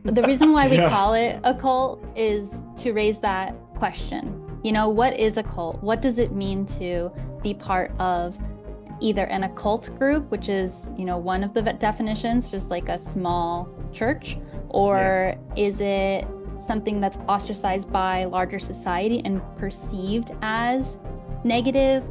The reason why we call it a cult is to raise that question. You know, what is a cult? What does it mean to be part of either an occult group, which is, you know, one of the definitions, just like a small church, or is it something that's ostracized by larger society and perceived as negative?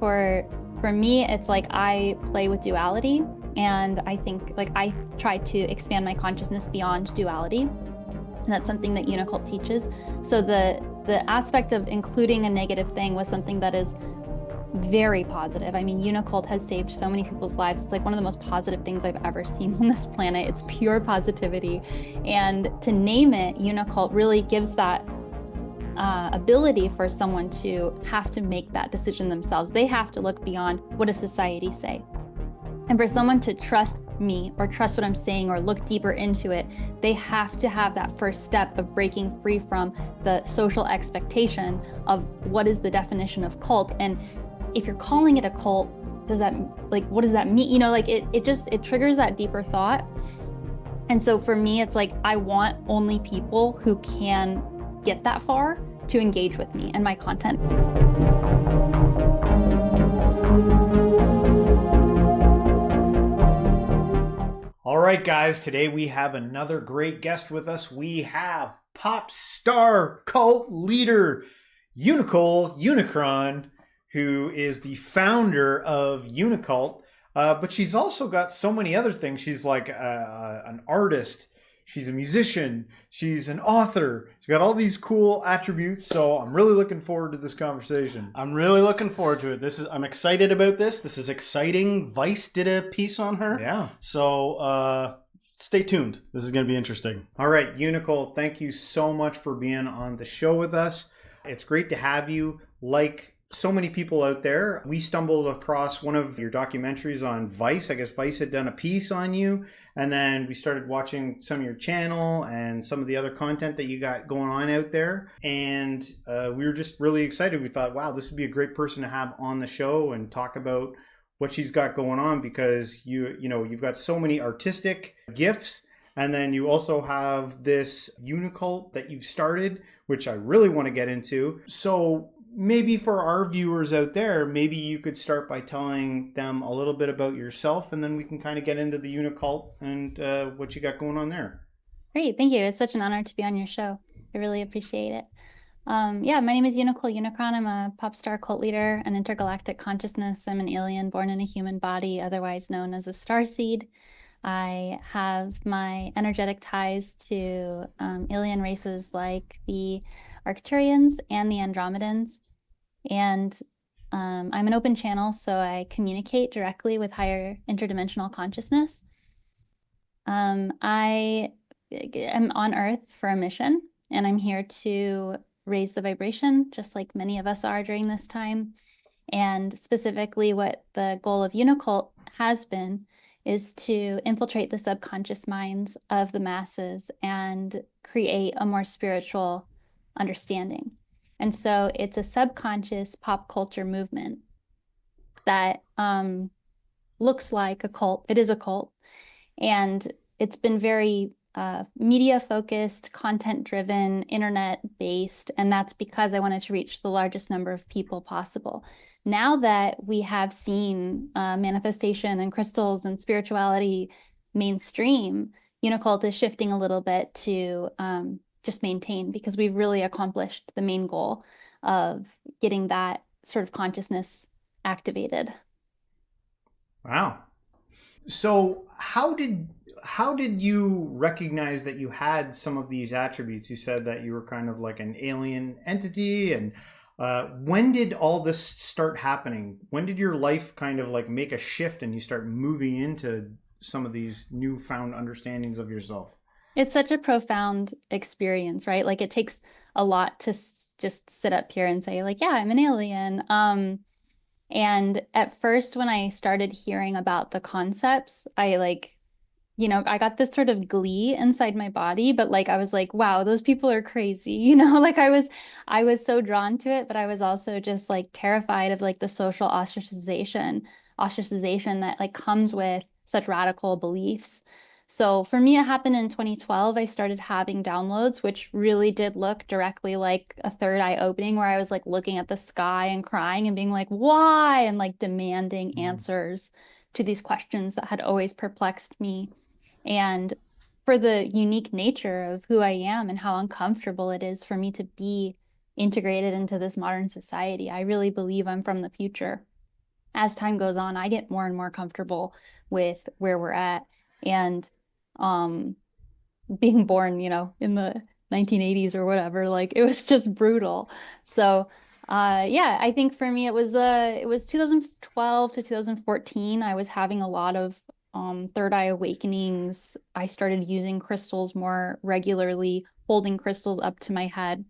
For me, it's like I play with duality, and I think like I try to expand my consciousness beyond duality. And that's something that Unicult teaches. So the aspect of including a negative thing was something that is very positive. I mean, Unicult has saved so many people's lives. It's like one of the most positive things I've ever seen on this planet. It's pure positivity. And to name it Unicult really gives that ability for someone to have to make that decision themselves. They have to look beyond what does society say. And for someone to trust me or trust what I'm saying or look deeper into it, they have to have that first step of breaking free from the social expectation of what is the definition of cult. And if you're calling it a cult, does that, like, what does that mean? You know, like it triggers that deeper thought. And so for me, it's like, I want only people who can get that far to engage with me and my content. All right, guys, today we have another great guest with us. We have pop star cult leader Unicole Unicron, who is the founder of Unicult. But she's also got so many other things. She's like an artist. She's a musician. She's an author. She's got all these cool attributes. So I'm really looking forward to this conversation. I'm really looking forward to it. I'm excited about this. This is exciting. Vice did a piece on her. Yeah. So stay tuned. This is going to be interesting. All right, Unicole, thank you so much for being on the show with us. It's great to have you. Like so many people out there, we stumbled across one of your documentaries on Vice. I guess Vice had done a piece on you, and then we started watching some of your channel and some of the other content that you got going on out there, and we were just really excited. We thought, wow, this would be a great person to have on the show and talk about what she's got going on, because you've got so many artistic gifts, and then you also have this Unicult that you've started, which I really want to get into. So maybe for our viewers out there, maybe you could start by telling them a little bit about yourself, and then we can kind of get into the Unicult and what you got going on there. Great, thank you. It's such an honor to be on your show. I really appreciate it. Yeah, my name is Unicole Unicron. I'm a pop star cult leader, an intergalactic consciousness. I'm an alien born in a human body, otherwise known as a starseed. I have my energetic ties to alien races like the Arcturians and the Andromedans. And I'm an open channel, so I communicate directly with higher interdimensional consciousness. I am on Earth for a mission, and I'm here to raise the vibration, just like many of us are during this time. And specifically, what the goal of Unicult has been is to infiltrate the subconscious minds of the masses and create a more spiritual understanding. And so it's a subconscious pop culture movement that looks like a cult. It is a cult. And it's been very media focused, content driven, internet based. And that's because I wanted to reach the largest number of people possible. Now that we have seen manifestation and crystals and spirituality mainstream, Unicult is shifting a little bit to just maintain, because we've really accomplished the main goal of getting that sort of consciousness activated. Wow. So how did you recognize that you had some of these attributes? You said that you were kind of like an alien entity, and when did all this start happening? When did your life kind of like make a shift and you start moving into some of these newfound understandings of yourself? It's such a profound experience, right? Like it takes a lot to just sit up here and say like, yeah, I'm an alien. And at first, when I started hearing about the concepts, I got this sort of glee inside my body, but like, I was like, wow, those people are crazy. Like I was so drawn to it, but I was also just like terrified of like the social ostracization that like comes with such radical beliefs. So for me, it happened in 2012. I started having downloads, which really did look directly like a third eye opening, where I was like looking at the sky and crying and being like, why? And like demanding Mm. answers to these questions that had always perplexed me. And for the unique nature of who I am and how uncomfortable it is for me to be integrated into this modern society, I really believe I'm from the future. As time goes on, I get more and more comfortable with where we're at. And um, being born, in the 1980s or whatever, like it was just brutal. So, yeah, I think for me it was 2012 to 2014. I was having a lot of third eye awakenings. I started using crystals more regularly, holding crystals up to my head,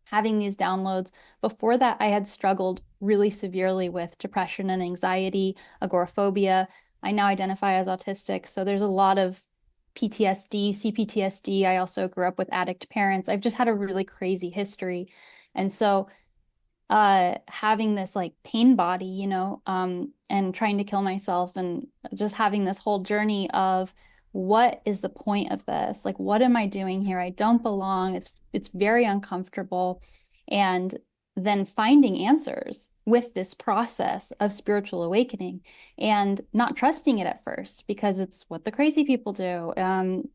having these downloads. Before that, I had struggled really severely with depression and anxiety, agoraphobia. I now identify as autistic, so there's a lot of PTSD, CPTSD. I also grew up with addict parents. I've just had a really crazy history. And so having this like pain body, and trying to kill myself and just having this whole journey of what is the point of this? Like, what am I doing here? I don't belong. It's very uncomfortable. And then finding answers with this process of spiritual awakening and not trusting it at first because it's what the crazy people do. I'm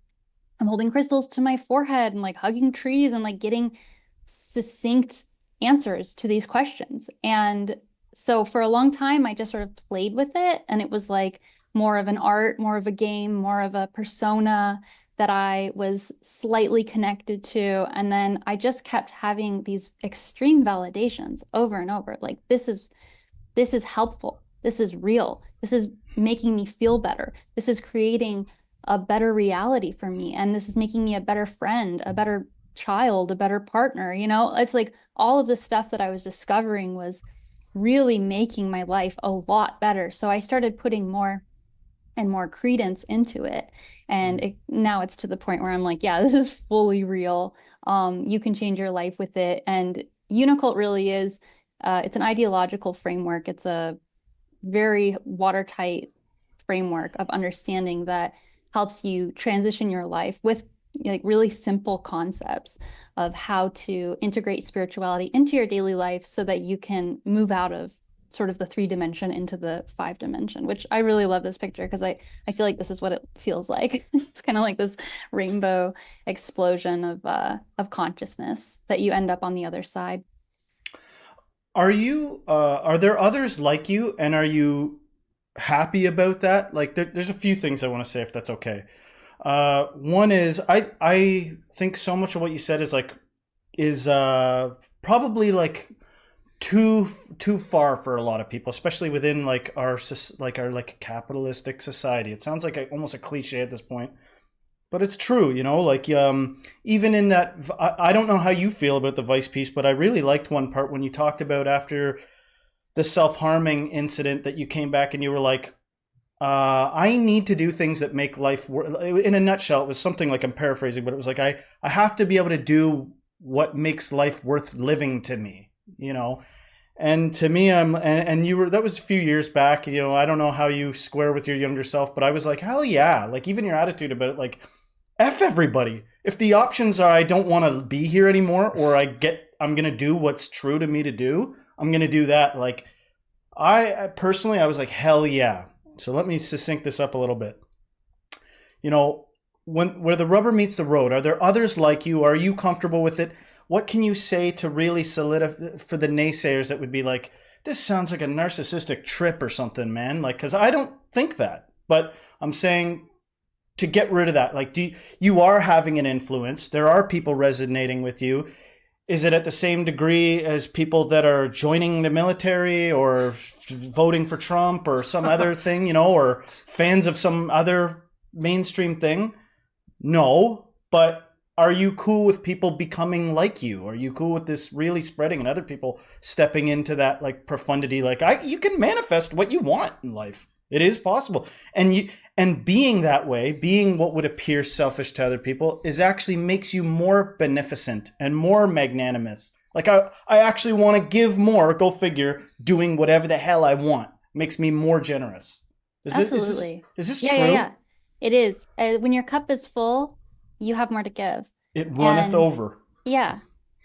holding crystals to my forehead and like hugging trees and like getting succinct answers to these questions. And so for a long time, I just sort of played with it. And it was like more of an art, more of a game, more of a persona that I was slightly connected to. And then I just kept having these extreme validations over and over. Like, this is helpful. This is real. This is making me feel better. This is creating a better reality for me. And this is making me a better friend, a better child, a better partner. It's like all of the stuff that I was discovering was really making my life a lot better. So I started putting more and more credence into it. And now it's to the point where I'm like, yeah, this is fully real. You can change your life with it. And Unicult really is, it's an ideological framework. It's a very watertight framework of understanding that helps you transition your life with like really simple concepts of how to integrate spirituality into your daily life so that you can move out of sort of the 3 dimension into the 5 dimension, which I really love this picture because I feel like this is what it feels like. It's kind of like this rainbow explosion of consciousness that you end up on the other side. Are there others like you, and are you happy about that? Like, there's a few things I want to say, if that's okay. One is I think so much of what you said is probably like too far for a lot of people, especially within like our like capitalistic society. It sounds like almost a cliche at this point, but it's true, like even in that, I don't know how you feel about the Vice piece, but I really liked one part when you talked about after the self-harming incident that you came back and you were like, I need to do things that make life in a nutshell, it was something like, I'm paraphrasing, but it was like, I have to be able to do what makes life worth living to me, and to me, and you were, that was a few years back, I don't know how you square with your younger self, but I was like, hell yeah. Like, even your attitude about it, like, F everybody. If the options are I don't want to be here anymore, or I'm going to do what's true to me to do, I'm going to do that. Like, I personally, I was like, hell yeah. So let me succinct this up a little bit. Where the rubber meets the road, are there others like you? Are you comfortable with it? What can you say to really solidify for the naysayers that would be like, this sounds like a narcissistic trip or something, man? Like, because I don't think that, but I'm saying to get rid of that. Like, you are having an influence. There are people resonating with you. Is it at the same degree as people that are joining the military or voting for Trump or some other thing, or fans of some other mainstream thing? No, but are you cool with people becoming like you? Are you cool with this really spreading and other people stepping into that like profundity? Like, you can manifest what you want in life. It is possible. And being that way, being what would appear selfish to other people, is actually makes you more beneficent and more magnanimous. Like, I actually want to give more, go figure, doing whatever the hell I want. Makes me more generous. Absolutely. Is this Yeah, true? yeah, yeah. It is. When your cup is full, you have more to give. It runneth And over. yeah.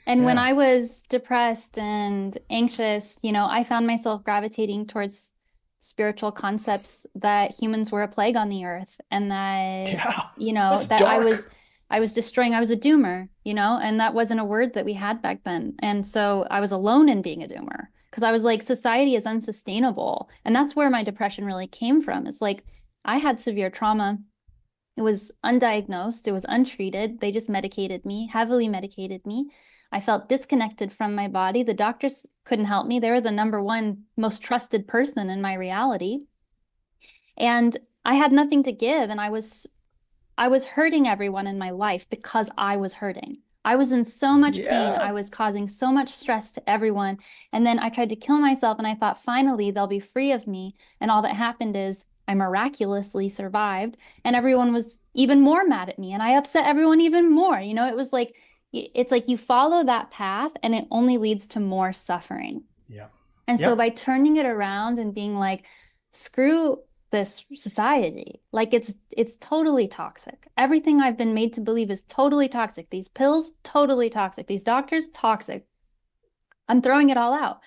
And when Yeah. I was depressed and anxious, I found myself gravitating towards spiritual concepts that humans were a plague on the earth and that, Yeah. That's that dark. I was destroying, I was a doomer, and that wasn't a word that we had back then. And so I was alone in being a doomer because I was like, society is unsustainable. And that's where my depression really came from. It's like I had severe trauma. It was undiagnosed, it was untreated. They just medicated me, heavily medicated me. I felt disconnected from my body. The doctors couldn't help me. They were the number one most trusted person in my reality. And I had nothing to give. And I was hurting everyone in my life because I was hurting. I was in so much pain. Yeah. I was causing so much stress to everyone. And then I tried to kill myself and I thought finally they'll be free of me. And all that happened is I miraculously survived and everyone was even more mad at me and I upset everyone even more. It was like, it's like you follow that path and it only leads to more suffering. Yeah. And so Yep. by turning it around and being like, screw this society, like it's totally toxic. Everything I've been made to believe is totally toxic. These pills, totally toxic. These doctors, toxic. I'm throwing it all out.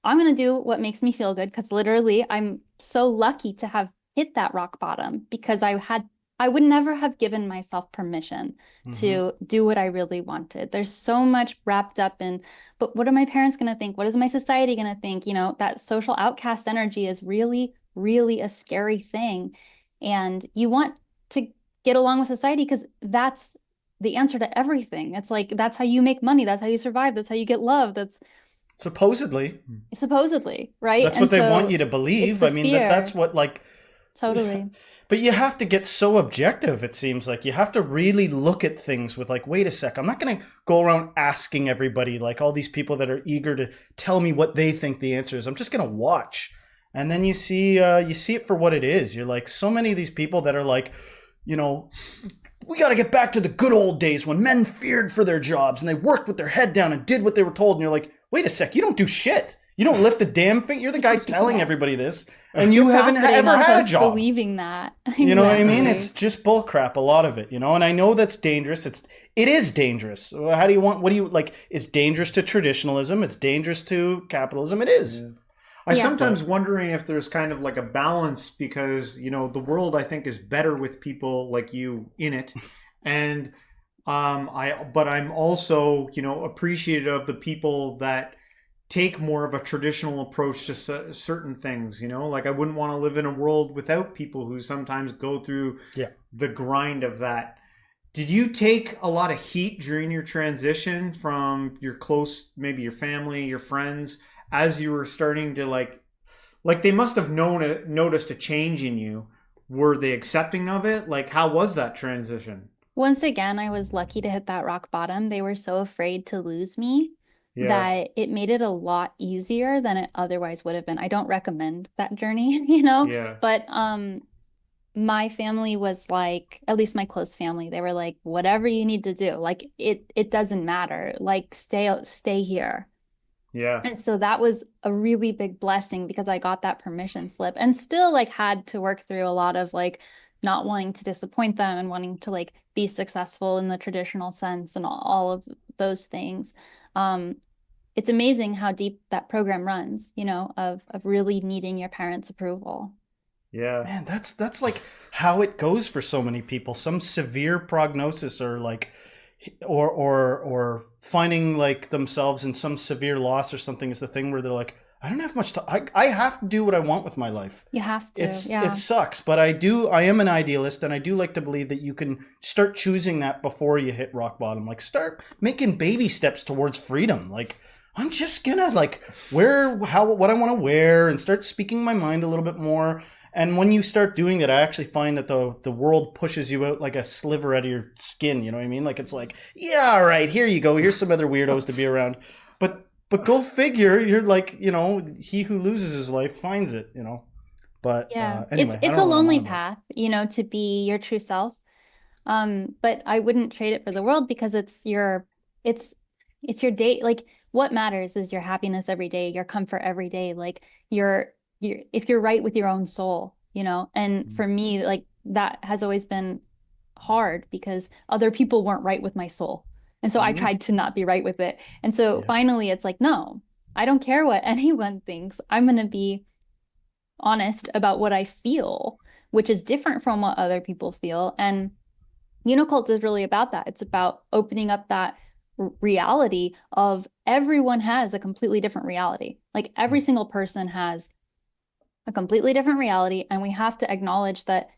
I'm going to do what makes me feel good because literally I'm so lucky to have hit that rock bottom because I would never have given myself permission Hmm. to do what I really wanted. There's so much wrapped up in, but what are my parents going to think? What is my society going to think? That social outcast energy is really, really a scary thing. And you want to get along with society because that's the answer to everything. It's like, that's how you make money. That's how you survive. That's how you get love. That's Supposedly. supposedly, right? That's And what they want so you to it's believe. the I mean, that's fear. what like Totally. but you have to get so objective, it seems like. You have to really look at things with like, wait a sec, I'm not going to go around asking everybody, like all these people that are eager to tell me what they think the answer is. I'm just going to watch. And then you see it for what it is. You're like, so many of these people that are like, you know, we got to get back to the good old days when men feared for their jobs and they worked with their head down and did what they were told. And you're like, wait a sec, you don't do shit. You don't lift a damn thing. You're the guy telling Yeah. everybody this, and you You're haven't profiting ever off had a of job. believing that. You know what I mean? It's Exactly. just bullcrap, a lot of it, you know? And I know that's dangerous. It is dangerous. How do you want, what do you, like, it's dangerous to traditionalism. It's dangerous to capitalism. It is. Yeah. I Yeah. sometimes But wondering if there's kind of like a balance because the world I think is better with people like you in it, and but I'm also appreciative of the people that take more of a traditional approach to certain things. Like I wouldn't want to live in a world without people who sometimes go through yeah. the grind of that. Did you take a lot of heat during your transition from your close, maybe your family, your friends, as you were starting to like they must have noticed a change in you. Were they accepting of it? Like, how was that transition? Once again, I was lucky to hit that rock bottom. They were so afraid to lose me Yeah, that it made it a lot easier than it otherwise would have been. I don't recommend that journey, yeah, but my family was like, at least my close family, they were like, whatever you need to do, like it doesn't matter. Like stay here. yeah, And so that was a really big blessing because I got that permission slip and still like had to work through a lot of like not wanting to disappoint them and wanting to like be successful in the traditional sense and all of those things. Um, it's amazing how deep that program runs, of really needing your parents' approval. yeah, man, that's like how it goes for so many people. Some severe prognosis or like, or finding like themselves in some severe loss or something is the thing where they're like, I don't have much time. I have to do what I want with my life. You have to, It yeah. sucks, but I am an idealist and I do like to believe that you can start choosing that before you hit rock bottom. Like start making baby steps towards freedom. Like I'm just gonna like what I want to wear and start speaking my mind a little bit more. And when you start doing that, I actually find that the world pushes you out like a sliver out of your skin. You know what I mean? Like it's like, yeah, all right, here you go. Here's some other weirdos to be around. But go figure. You're like, he who loses his life finds it. But Yeah. It's anyway, I it's don't a know what I'm on lonely about. path, to be your true self. But I wouldn't trade it for the world because it's it's your day. Like what matters is your happiness every day, your comfort every day. Like your if you're right with your own soul. And for me, like that has always been hard because other people weren't right with my soul. And so I Mhm. tried to not be right with it. And so Yeah. finally it's like, no, I don't care what anyone thinks. I'm going to be honest about what I feel, which is different from what other people feel. And Unicult is really about that. It's about opening up that reality of everyone has a completely different reality. Like every single person has a completely different reality, and we have to acknowledge that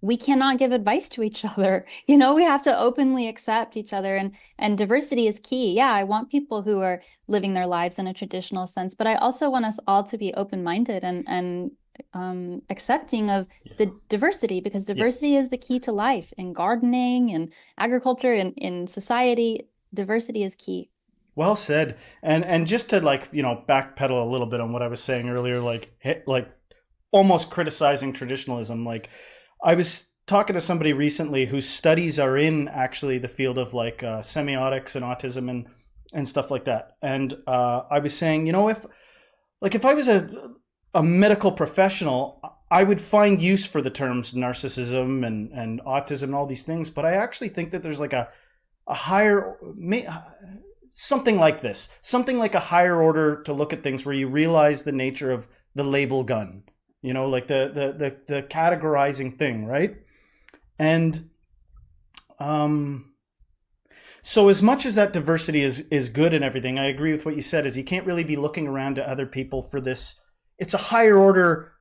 we cannot give advice to each other. We have to openly accept each other, and diversity is key. Yeah, I want people who are living their lives in a traditional sense, but I also want us all to be open-minded and accepting of Yeah. the diversity, because Yeah. diversity is the key to life in gardening and agriculture and in society. Diversity is key. Well said. And just to like, backpedal a little bit on what I was saying earlier, like almost criticizing traditionalism. Like I was talking to somebody recently whose studies are in actually the field of like semiotics and autism and stuff like that. And I was saying, if I was a medical professional, I would find use for the terms narcissism and autism and all these things. But I actually think that there's like a higher, something like this, something like a higher order to look at things where you realize the nature of the label gun, like the categorizing thing, right? And so as much as that diversity is good and everything, I agree with what you said, is you can't really be looking around to other people for this. It's a higher order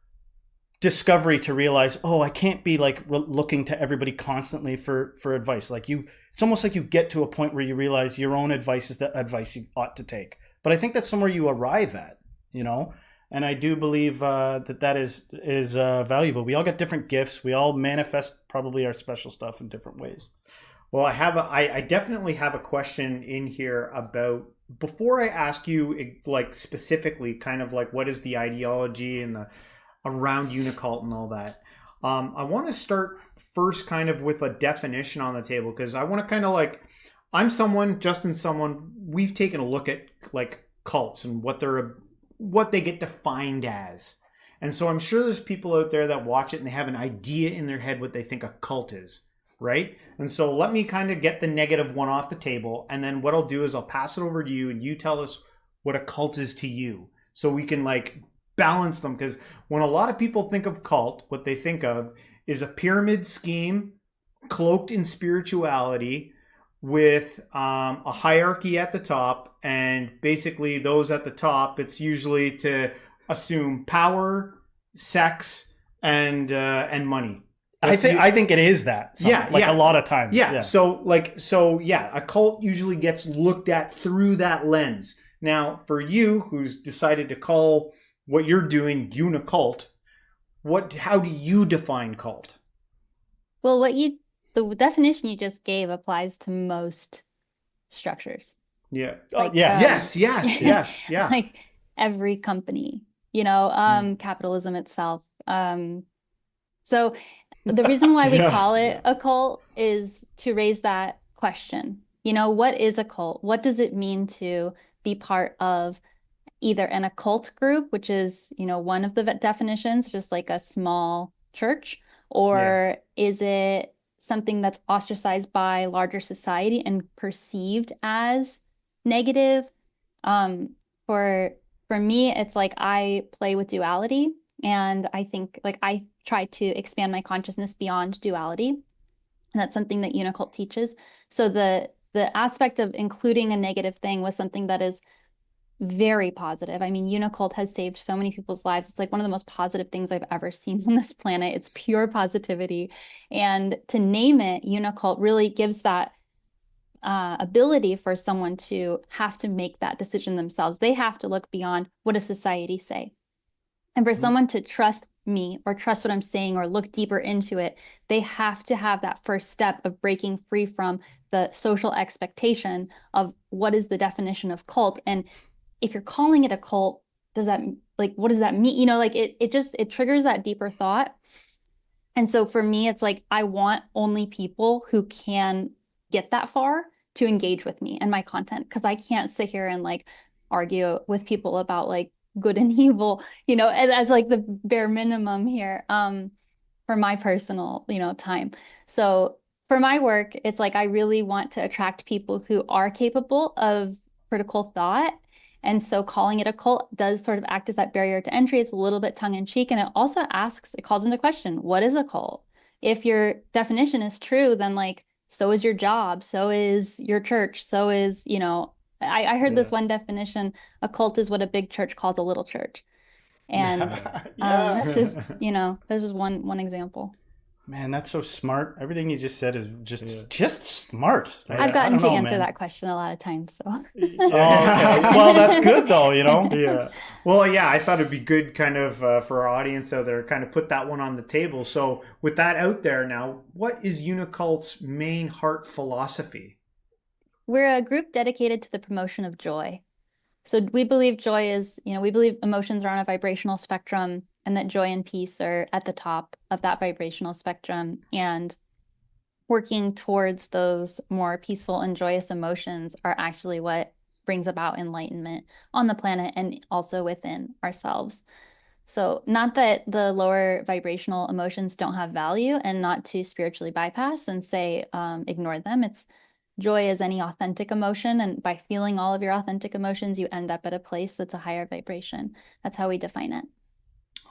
discovery to realize, oh, I can't be like looking to everybody constantly for advice. Like it's almost like you get to a point where you realize your own advice is the advice you ought to take. But I think that's somewhere you arrive at, and I do believe that is valuable. We all got different gifts. We all manifest probably our special stuff in different ways. Well, I definitely have a question in here about, before I ask you like specifically kind of like what is the ideology and the around Unicult and all that. I want to start first kind of with a definition on the table, because I want to kind of like, Justin's someone, we've taken a look at like cults and what they get defined as. And so I'm sure there's people out there that watch it and they have an idea in their head what they think a cult is, right? And so let me kind of get the negative one off the table, and then what I'll do is I'll pass it over to you and you tell us what a cult is to you, so we can like balance them. Because when a lot of people think of cult, what they think of is a pyramid scheme cloaked in spirituality with a hierarchy at the top, and basically those at the top, it's usually to assume power, sex, and money. I think it is that. A lot of times. Yeah. So a cult usually gets looked at through that lens. Now, for you, who's decided to call what you're doing Unicult, how do you define cult? Well, the definition you just gave applies to most structures. Yeah. Like, Yes. Yeah. Like every company, capitalism itself. So the reason why we call it a cult is to raise that question. What is a cult? What does it mean to be part of either an occult group, which is, one of the definitions, just like a small church, or is it something that's ostracized by larger society and perceived as negative? For me, it's like I play with duality, and I think like I try to expand my consciousness beyond duality. And that's something that Unicult teaches. So the aspect of including a negative thing was something that is very positive. I mean, Unicult has saved so many people's lives. It's like one of the most positive things I've ever seen on this planet. It's pure positivity. And to name it Unicult really gives that ability for someone to have to make that decision themselves. They have to look beyond what does society say. And for someone to trust me or trust what I'm saying or look deeper into it, they have to have that first step of breaking free from the social expectation of what is the definition of cult. And if you're calling it a cult, what does that mean? It triggers that deeper thought. And so for me, it's like, I want only people who can get that far to engage with me and my content, because I can't sit here and like argue with people about like good and evil, as like the bare minimum here. For for my personal, time. So for my work, it's like I really want to attract people who are capable of critical thought. And so calling it a cult does sort of act as that barrier to entry. It's a little bit tongue in cheek. And it also it calls into question, what is a cult? If your definition is true, then like, so is your job, so is your church, so is, I heard this Yeah. one definition, a cult is what a big church calls a little church. And Yeah. Yeah. that's just, that's just one example. Man, that's so smart. Everything you just said is Yeah. just smart. I've I gotten don't to know, answer man. that question a lot of times, so. Oh, okay. Well, that's good though, Yeah. Well, yeah, I thought it'd be good kind of for our audience out there, kind of put that one on the table. So with that out there now, what is Unicult's main heart philosophy? We're a group dedicated to the promotion of joy. So we believe joy is, we believe emotions are on a vibrational spectrum and that joy and peace are at the top of that vibrational spectrum. And working towards those more peaceful and joyous emotions are actually what brings about enlightenment on the planet and also within ourselves. So not that the lower vibrational emotions don't have value and not to spiritually bypass and say, ignore them. It's joy is any authentic emotion. And by feeling all of your authentic emotions, you end up at a place that's a higher vibration. That's how we define it.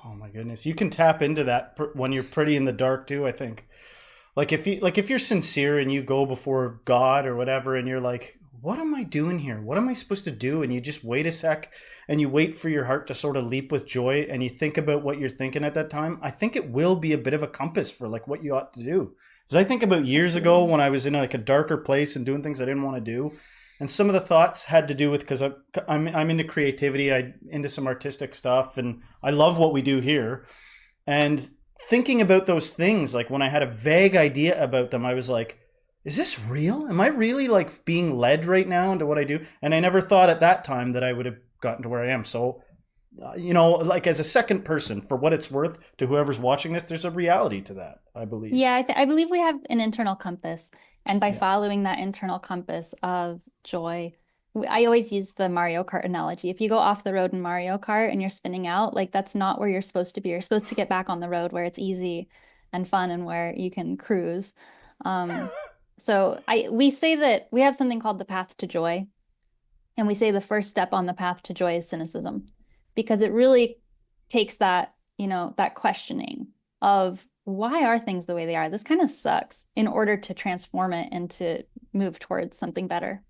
Oh my goodness. You can tap into that when you're pretty in the dark too, I think. If you're sincere and you go before God or whatever and you're like, what am I doing here? What am I supposed to do? And you just wait a sec and you wait for your heart to sort of leap with joy and you think about what you're thinking at that time. I think it will be a bit of a compass for like what you ought to do. Because I think about years ago when I was in like a darker place and doing things I didn't want to do. And some of the thoughts had to do with, because I'm into creativity, I'm into some artistic stuff and I love what we do here. And thinking about those things, like when I had a vague idea about them, I was like, is this real? Am I really like being led right now into what I do? And I never thought at that time that I would have gotten to where I am. So, like as a second person, for what it's worth to whoever's watching this, there's a reality to that, I believe. Yeah, I believe we have an internal compass. And by Yeah. following that internal compass of joy, I always use the Mario Kart analogy. If you go off the road in Mario Kart and you're spinning out, like that's not where you're supposed to be. You're supposed to get back on the road where it's easy and fun and where you can cruise. So we say that we have something called the path to joy. And we say the first step on the path to joy is cynicism, because it really takes that, that questioning of why are things the way they are? This kind of sucks, in order to transform it and to move towards something better.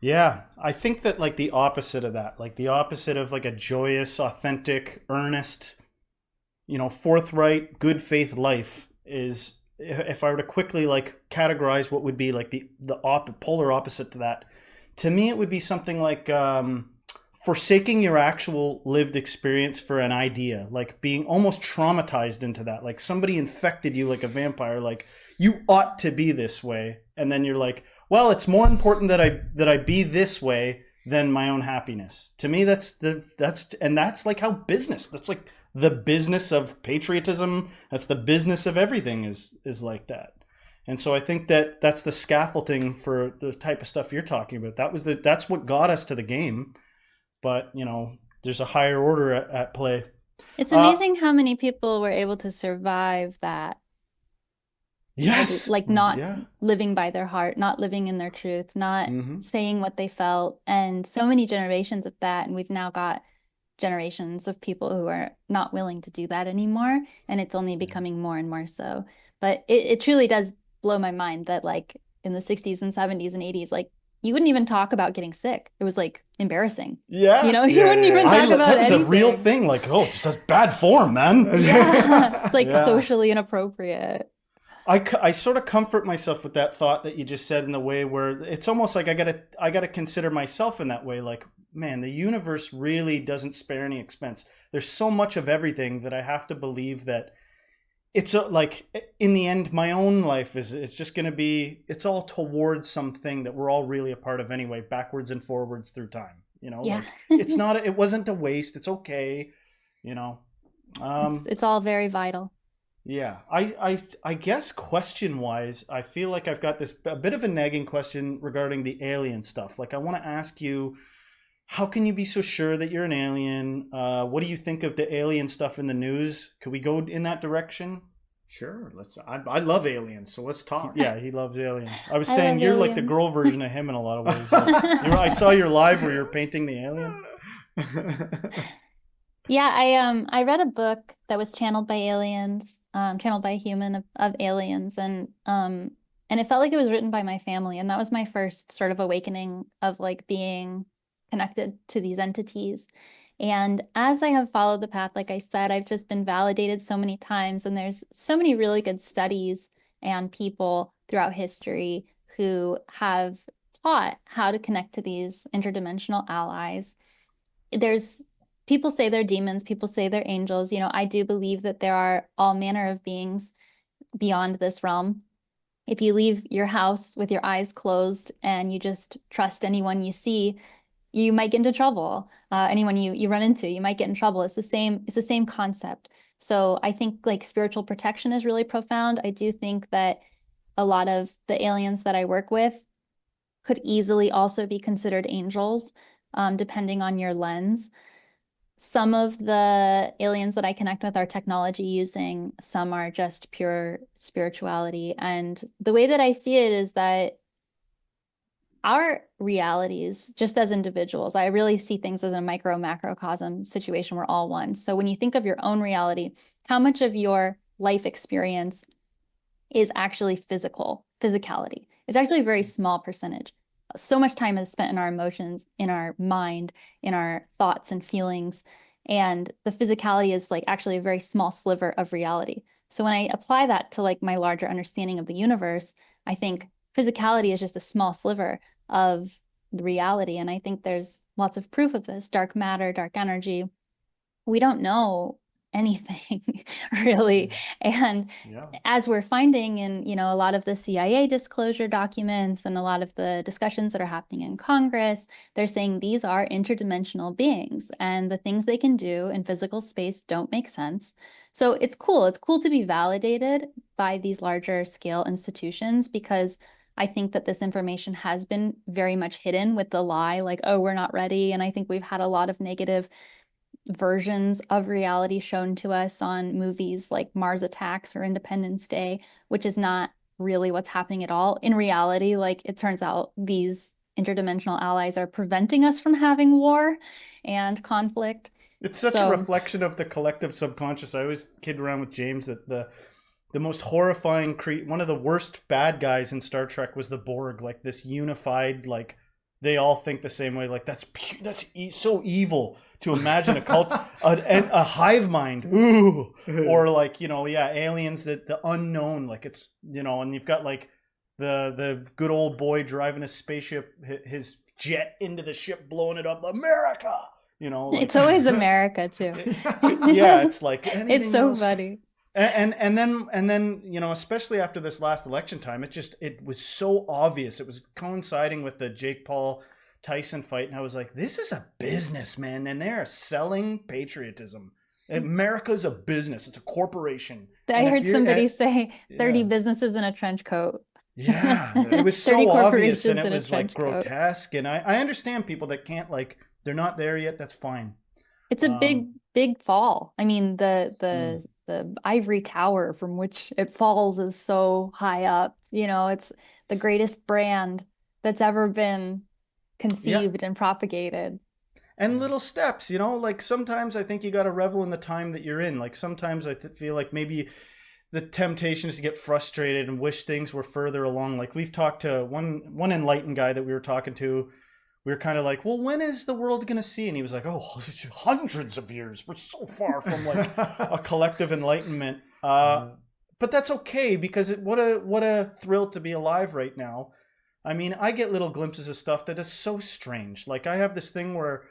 Yeah, I think that like the opposite of that, like the opposite of like a joyous, authentic, earnest, forthright, good faith life is, if I were to quickly like categorize what would be like the polar opposite to that, to me it would be something like forsaking your actual lived experience for an idea, like being almost traumatized into that, like somebody infected you like a vampire, like you ought to be this way, and then you're like, well, it's more important that I be this way than my own happiness. To me, that's like how business. That's like the business of patriotism. That's the business of everything is like that. And so I think that that's the scaffolding for the type of stuff you're talking about. That's what got us to the game. But there's a higher order at play. It's amazing how many people were able to survive that. Yes. Like not living by their heart, not living in their truth, not saying what they felt. And so many generations of that. And we've now got generations of people who are not willing to do that anymore. And it's only becoming more and more so. But it truly does blow my mind that like in the 60s and 70s and 80s, like you wouldn't even talk about getting sick. It was like embarrassing. Yeah. You wouldn't even talk about that was anything. a real thing. Like, oh, just that's bad form, man. Yeah. It's like socially inappropriate. I sort of comfort myself with that thought that you just said, in the way where it's almost like I gotta consider myself in that way. Like, man, the universe really doesn't spare any expense. There's so much of everything that I have to believe that it's like in the end, my own life it's just going to be, it's all towards something that we're all really a part of anyway, backwards and forwards through time. Yeah. Like, it wasn't a waste. It's okay. It's all very vital. Yeah, I guess question-wise, I feel like I've got a bit of a nagging question regarding the alien stuff. Like, I want to ask you, how can you be so sure that you're an alien? What do you think of the alien stuff in the news? Could we go in that direction? Sure, let's. I love aliens, so let's talk. Yeah, he loves aliens. I was I saying love you're like the aliens. girl version of him in a lot of ways. Like, I saw your live where you're painting the alien. Yeah, I read a book that was channeled by aliens, channeled by a human of aliens, and it felt like it was written by my family, and that was my first sort of awakening of like being connected to these entities. And as I have followed the path, like I said, I've just been validated so many times, and there's so many really good studies and people throughout history who have taught how to connect to these interdimensional allies. There's people say they're demons, people say they're angels. You know, I do believe that there are all manner of beings beyond this realm. If you leave your house with your eyes closed and you just trust anyone you see, you might get into trouble. Anyone you run into, you might get in trouble. It's the same concept. So I think like spiritual protection is really profound. I do think that a lot of the aliens that I work with could easily also be considered angels, depending on your lens. Some of the aliens that I connect with are technology using, some are just pure spirituality. And the way that I see it is that our realities, just as individuals, I really see things as a micro macrocosm situation. We're all one. So when you think of your own reality, how much of your life experience is actually physicality? It's actually a very small percentage. So much time is spent in our emotions, in our mind, in our thoughts and feelings. And the physicality is like actually a very small sliver of reality. So when I apply that to like my larger understanding of the universe, I think physicality is just a small sliver of the reality. And I think there's lots of proof of this, dark matter, dark energy. We don't know anything really. And Yeah. as we're finding in, you know, a lot of the CIA disclosure documents and a lot of the discussions that are happening in Congress, they're saying these are interdimensional beings and the things they can do in physical space don't make sense. So it's cool. It's cool to be validated by these larger scale institutions because I think that this information has been very much hidden with the lie, like, oh, we're not ready. And I think we've had a lot of negative versions of reality shown to us on movies like Mars Attacks or Independence Day, which is not really what's happening at all. In reality, like it turns out these interdimensional allies are preventing us from having war and conflict. It's such a So reflection of the collective subconscious. I always kid around with James that the most horrifying one of the worst bad guys in Star Trek was the Borg, like this unified, like they all think the same way. Like that's so evil to imagine a cult, a hive mind, ooh, or like, you know, yeah, aliens, that the unknown, like it's, you know, and you've got like the good old boy driving a spaceship, his jet into the ship, blowing it up, America, you know, like, it's always America too. Yeah, it's like it's so else. funny. And then you know, especially after this last election time, it was so obvious. It was coinciding with the Jake Paul Tyson fight, and I was like, this is a business, man, and they're selling patriotism. America's a business. It's a corporation. I And heard somebody say 30 yeah. businesses in a trench coat. Yeah, it was 30 so obvious, corporations and it in a was like trench coat. grotesque. And I understand people that can't, like, they're not there yet. That's fine. It's a big fall. I mean, the ivory tower from which it falls is so high up. You know, it's the greatest brand that's ever been conceived and propagated. And little steps, you know, like sometimes I think you got to revel in the time that you're in. Like sometimes I feel like maybe the temptation is to get frustrated and wish things were further along. Like we've talked to one enlightened guy that we were talking to. We were kind of like, well, when is the world going to see? And he was like, oh, hundreds of years. We're so far from like a collective enlightenment. But that's okay, because what a thrill to be alive right now. I mean, I get little glimpses of stuff that is so strange. Like I have this thing where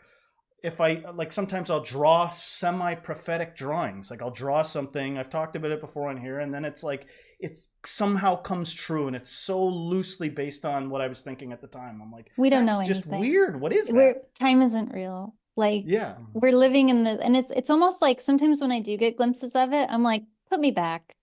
if I, like, sometimes I'll draw semi-prophetic drawings. Like I'll draw something, I've talked about it before on here, and then it's like, it somehow comes true, and it's so loosely based on what I was thinking at the time. I'm like, We don't that's know just anything. weird. What is that? Time isn't real. Like, Yeah. we're living in the, and it's almost like sometimes when I do get glimpses of it, I'm like, put me back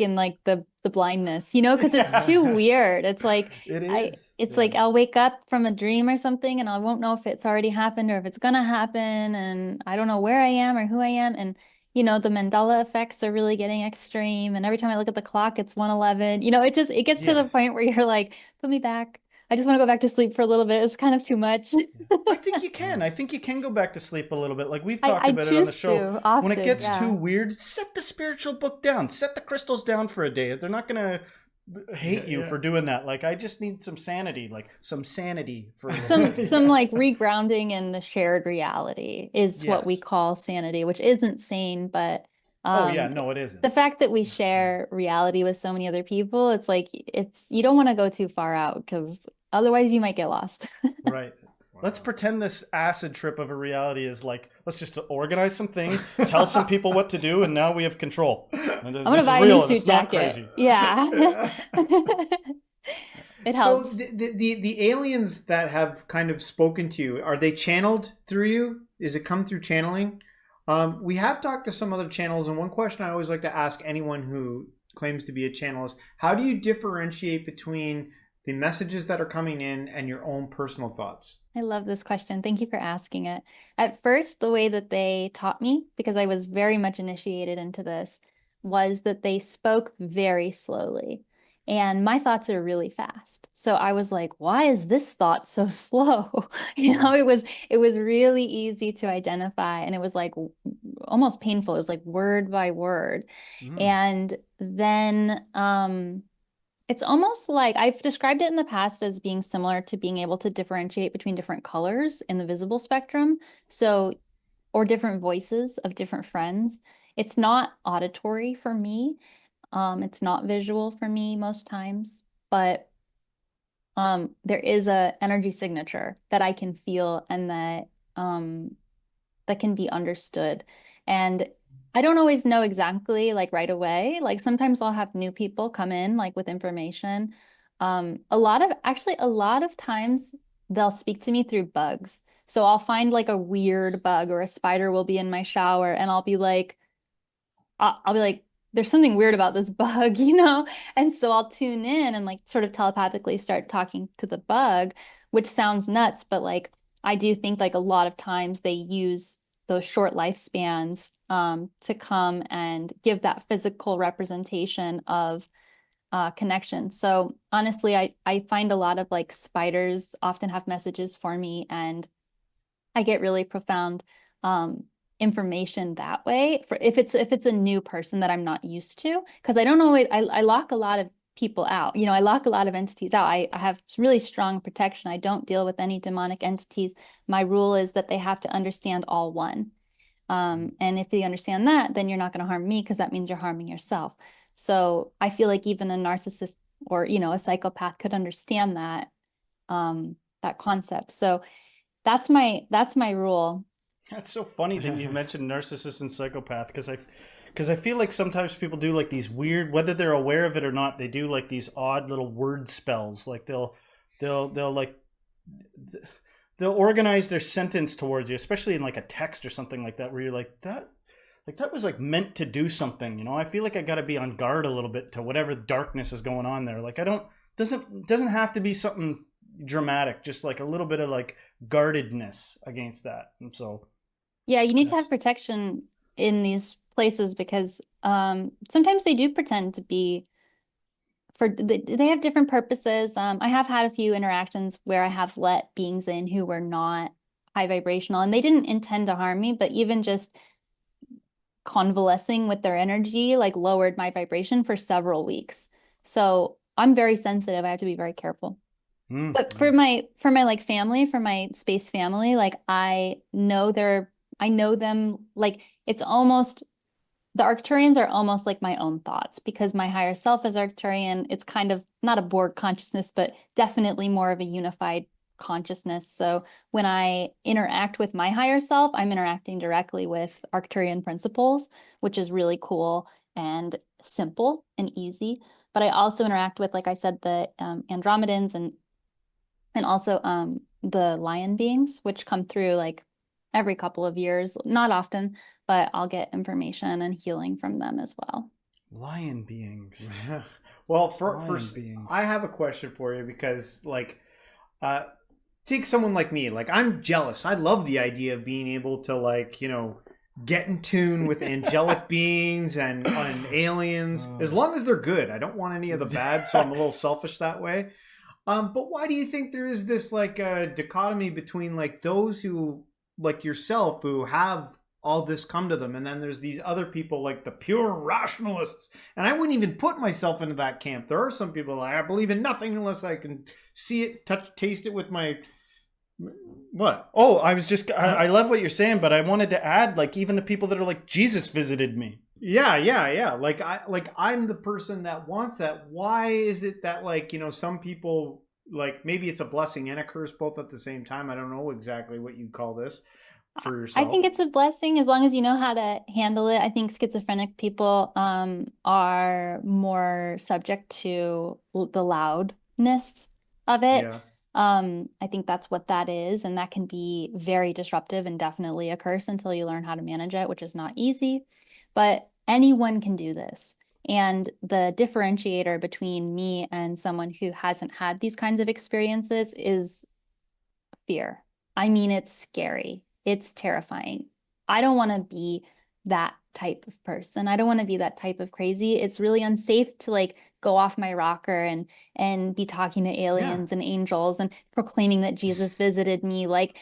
in like the the blindness, you know, because it's too weird. It's like It is. it's Yeah. like I'll wake up from a dream or something and I won't know if it's already happened or if it's gonna happen, and I don't know where I am or who I am. And you know, the Mandela effects are really getting extreme. And every time I look at the clock, it's 1:11. You know, it gets to Yeah. the point where you're like, put me back. I just want to go back to sleep for a little bit. It's kind of too much. I think you can. I think you can go back to sleep a little bit. Like we've talked I about it on the choose show. to When it often, gets too yeah. weird, set the spiritual book down. Set the crystals down for a day. They're not gonna hate you for doing that. Like I just need some sanity. Like some sanity for a little bit. Some like regrounding in the shared reality is what we Yes. call sanity, which isn't sane, but Oh yeah, um no, it the isn't. fact that we share reality with so many other people, it's like it's you don't want to go too far out because otherwise you might get lost. Right. Let's pretend this acid trip of a reality is like, let's just organize some things, tell some people what to do, and now we have control. And I'm this gonna is buy a new real and suit it's not jacket. crazy. Yeah. It So helps. the aliens that have kind of spoken to you, are they channeled through you? Is it come through channeling? We have talked to some other channels, and one question I always like to ask anyone who claims to be a channel is, how do you differentiate between the messages that are coming in and your own personal thoughts? I love this question. Thank you for asking it. At first, the way that they taught me, because I was very much initiated into this, was that they spoke very slowly. And my thoughts are really fast. So I was like, why is this thought so slow? You know, it was really easy to identify, and it was like almost painful. It was like word by word. Mm. And then it's almost like I've described it in the past as being similar to being able to differentiate between different colors in the visible spectrum. So, or different voices of different friends. It's not auditory for me. It's not visual for me most times, but there is a energy signature that I can feel and um, that can be understood. And I don't always know exactly like right away. Like sometimes I'll have new people come in like with information. A lot of times they'll speak to me through bugs. So I'll find like a weird bug or a spider will be in my shower and I'll be like, there's something weird about this bug, you know? And so I'll tune in and like sort of telepathically start talking to the bug, which sounds nuts, but like I do think like a lot of times they use those short lifespans to come and give that physical representation of connection. So honestly, I find a lot of like spiders often have messages for me, and I get really profound um, information that way. For if it's a new person that I'm not used to, because I don't always I lock a lot of people out. You know, I lock a lot of entities out. I have really strong protection. I don't deal with any demonic entities. My rule is that they have to understand all one. And if they understand that, then you're not going to harm me because that means you're harming yourself. So I feel like even a narcissist or, you know, a psychopath could understand that concept. So that's my rule. That's so funny that you mentioned narcissist and psychopath because I feel like sometimes people do like these weird, whether they're aware of it or not, they do like these odd little word spells. Like they'll like they'll organize their sentence towards you, especially in like a text or something like that, where you're like that was like meant to do something. You know, I feel like I got to be on guard a little bit to whatever darkness is going on there. Like I don't doesn't have to be something dramatic, just like a little bit of like guardedness against that. And so Yeah, you need to have that's protection in these places because sometimes they do pretend to be they have different purposes. I have had a few interactions where I have let beings in who were not high vibrational and they didn't intend to harm me, but even just convalescing with their energy like lowered my vibration for several weeks. So I'm very sensitive. I have to be very careful. But mm, for my like family, for my space family, like I know them like it's almost the Arcturians are almost like my own thoughts because my higher self is Arcturian. It's kind of not a Borg consciousness, but definitely more of a unified consciousness. So when I interact with my higher self, I'm interacting directly with Arcturian principles, which is really cool and simple and easy. But I also interact with, like I said, the Andromedans and also the lion beings, which come through like every couple of years, not often, but I'll get information and healing from them as well. Lion beings. Well, Lion beings. I have a question for you because, like, take someone like me. Like, I'm jealous. I love the idea of being able to, like, get in tune with angelic beings and aliens, as long as they're good. I don't want any of the bad, so I'm a little selfish that way. But why do you think there is this, like, dichotomy between, like, those who, like yourself, who have all this come to them, and then there's these other people like the pure rationalists, and I wouldn't even put myself into that camp. There are some people like, I believe in nothing unless I can see it, touch, taste it with my what? Oh, I love what you're saying, but I wanted to add, like, even the people that are like, Jesus visited me. Yeah. Like I'm the person that wants that. Why is it that, like, some people, like, maybe it's a blessing and a curse both at the same time? I don't know exactly what you call this for yourself. I think it's a blessing as long as you know how to handle it. I think schizophrenic people are more subject to the loudness of it. Yeah. I think that's what that is, and that can be very disruptive and definitely a curse until you learn how to manage it, which is not easy. But anyone can do this. And the differentiator between me and someone who hasn't had these kinds of experiences is fear. I mean, it's scary. It's terrifying. I don't want to be that type of person. I don't want to be that type of crazy. It's really unsafe to, like, go off my rocker and be talking to aliens and angels and proclaiming that Jesus visited me. Like,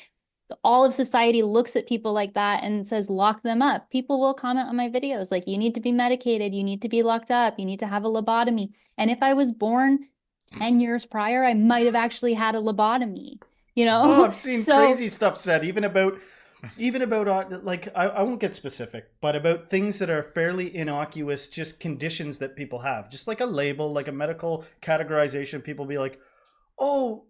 all of society looks at people like that and says, lock them up. People will comment on my videos like, you need to be medicated, you need to be locked up, you need to have a lobotomy. And if I was born 10 years prior, I might have actually had a lobotomy. Oh, I've seen crazy stuff said, even about like, I won't get specific, but about things that are fairly innocuous, just conditions that people have, just like a label, like a medical categorization. People be like, oh,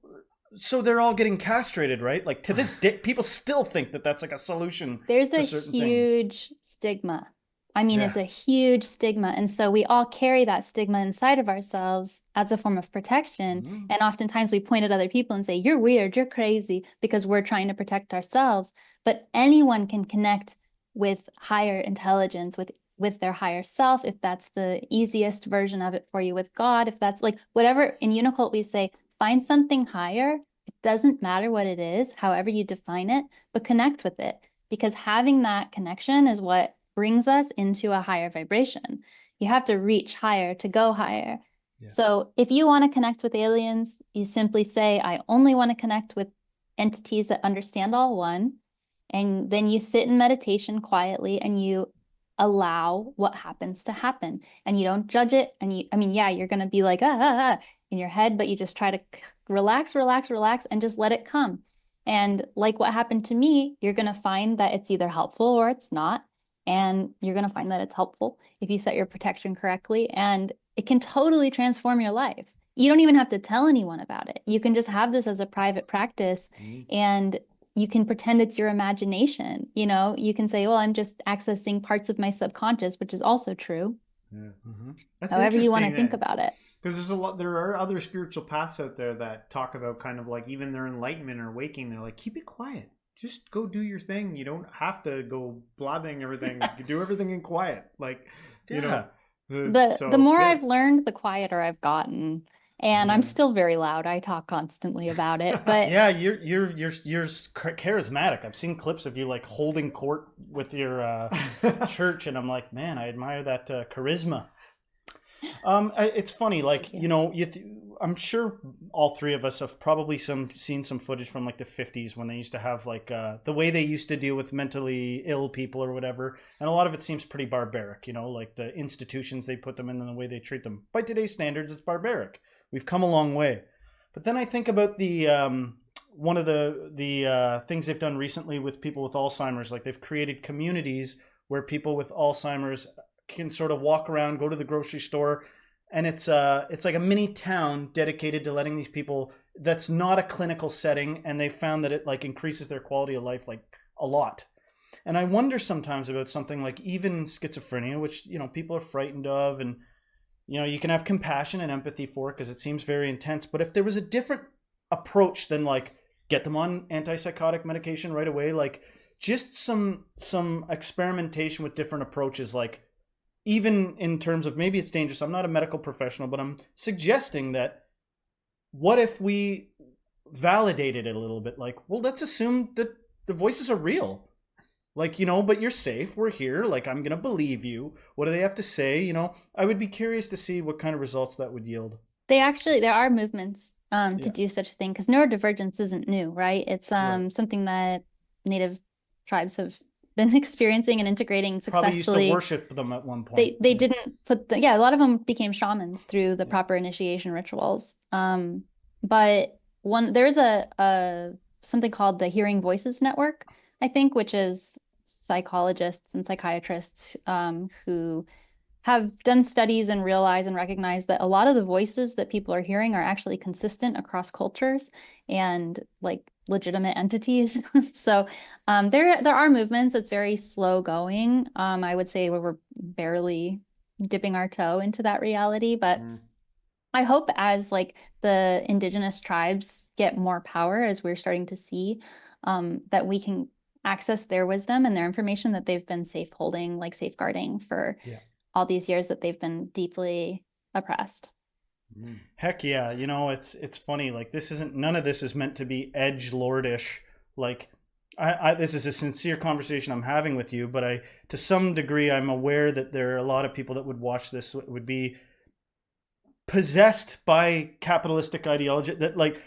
so they're all getting castrated, right? Like, to this day, people still think that that's like a solution. There's to a certain huge stigma. I mean, it's a huge stigma. And so we all carry that stigma inside of ourselves as a form of protection. Mm-hmm. And oftentimes we point at other people and say, you're weird, you're crazy, because we're trying to protect ourselves. But anyone can connect with higher intelligence, with their higher self, if that's the easiest version of it for you, with God, if that's, like, whatever. In Unicult, we say, find something higher. It doesn't matter what it is, however you define it, but connect with it. Because having that connection is what brings us into a higher vibration. You have to reach higher to go higher. Yeah. So if you want to connect with aliens, you simply say, I only want to connect with entities that understand all one. And then you sit in meditation quietly and you allow what happens to happen. And you don't judge it. And you're going to be like, in your head, but you just try to relax, and just let it come. And like what happened to me, you're going to find that it's either helpful or it's not. And you're going to find that it's helpful if you set your protection correctly. And it can totally transform your life. You don't even have to tell anyone about it. You can just have this as a private practice, and you can pretend it's your imagination. You can say, well, I'm just accessing parts of my subconscious, which is also true. Yeah. That's however you want to think about it. Because there are other spiritual paths out there that talk about kind of like even their enlightenment or waking. They're like, keep it quiet. Just go do your thing. You don't have to go blabbing everything. You do everything in quiet. Like, the more I've learned, the quieter I've gotten. And I'm still very loud. I talk constantly about it, but yeah, you're charismatic. I've seen clips of you, like, holding court with your church, and I'm like, man, I admire that charisma. It's funny, like, I'm sure all three of us have probably seen some footage from, like, the 50s when they used to have, like, the way they used to deal with mentally ill people or whatever, and a lot of it seems pretty barbaric, like the institutions they put them in and the way they treat them. By today's standards, it's barbaric. We've come a long way. But then I think about the one of the things they've done recently with people with Alzheimer's. Like, they've created communities where people with Alzheimer's can sort of walk around, go to the grocery store, and it's like a mini town dedicated to letting these people. That's not a clinical setting, and they found that it, like, increases their quality of life, like, a lot. And I wonder sometimes about something like even schizophrenia, which people are frightened of, and you can have compassion and empathy for it because it seems very intense. But if there was a different approach than, like, get them on antipsychotic medication right away, like, just some experimentation with different approaches, like, even in terms of, maybe it's dangerous, I'm not a medical professional, but I'm suggesting that what if we validated it a little bit? Like, well, let's assume that the voices are real. Like, but you're safe. We're here. Like, I'm going to believe you. What do they have to say? I would be curious to see what kind of results that would yield. There are movements to Yeah. do such a thing, because neurodivergence isn't new, right? It's Right. something that Native tribes have been experiencing and integrating Probably used to successfully. worship them at one point. They didn't put a lot of them became shamans through the proper initiation rituals. But there's a something called the Hearing Voices Network, I think, which is psychologists and psychiatrists who have done studies and realize and recognize that a lot of the voices that people are hearing are actually consistent across cultures and like legitimate entities. So there are movements. It's very slow going. I would say we're barely dipping our toe into that reality, but I hope as like the indigenous tribes get more power, as we're starting to see, that we can access their wisdom and their information that they've been safe holding, like safeguarding for all these years that they've been deeply oppressed. Heck yeah. It's funny. Like, none of this is meant to be edge lordish. Like, this is a sincere conversation I'm having with you, but to some degree, I'm aware that there are a lot of people that would watch this would be possessed by capitalistic ideology, that, like,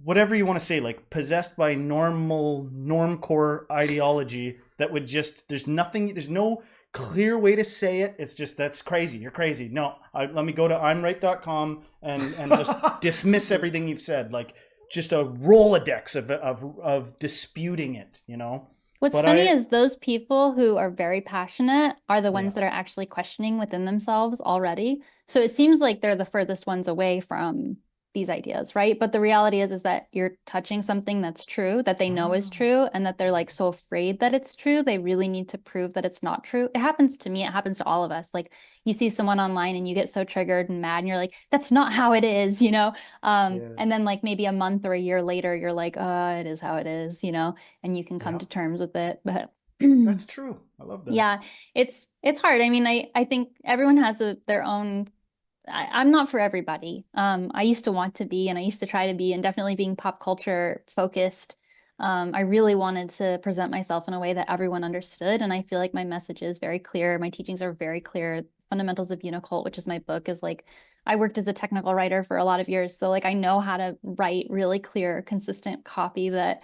whatever you want to say, like possessed by normcore ideology that would just, there's no clear way to say it. It's just, that's crazy. You're crazy. No, let me go to imright.com and just dismiss everything you've said. Like, just a Rolodex of disputing it, What's funny is those people who are very passionate are the ones that are actually questioning within themselves already. So it seems like they're the furthest ones away from these ideas, right? But the reality is that you're touching something that's true, that they know is true, and that they're like so afraid that it's true, they really need to prove that it's not true. It happens to me, it happens to all of us. Like, you see someone online and you get so triggered and mad and you're like, that's not how it is, and then like maybe a month or a year later, you're like, it is how it is, and you can come to terms with it. But that's true. I love that. Yeah, it's hard. I mean, I think everyone has their own. I'm not for everybody. I used to want to be, and I used to try to be, and definitely being pop culture focused. I really wanted to present myself in a way that everyone understood, and I feel like my message is very clear. My teachings are very clear. Fundamentals of Unicult, which is my book, is like, I worked as a technical writer for a lot of years, so like I know how to write really clear, consistent copy that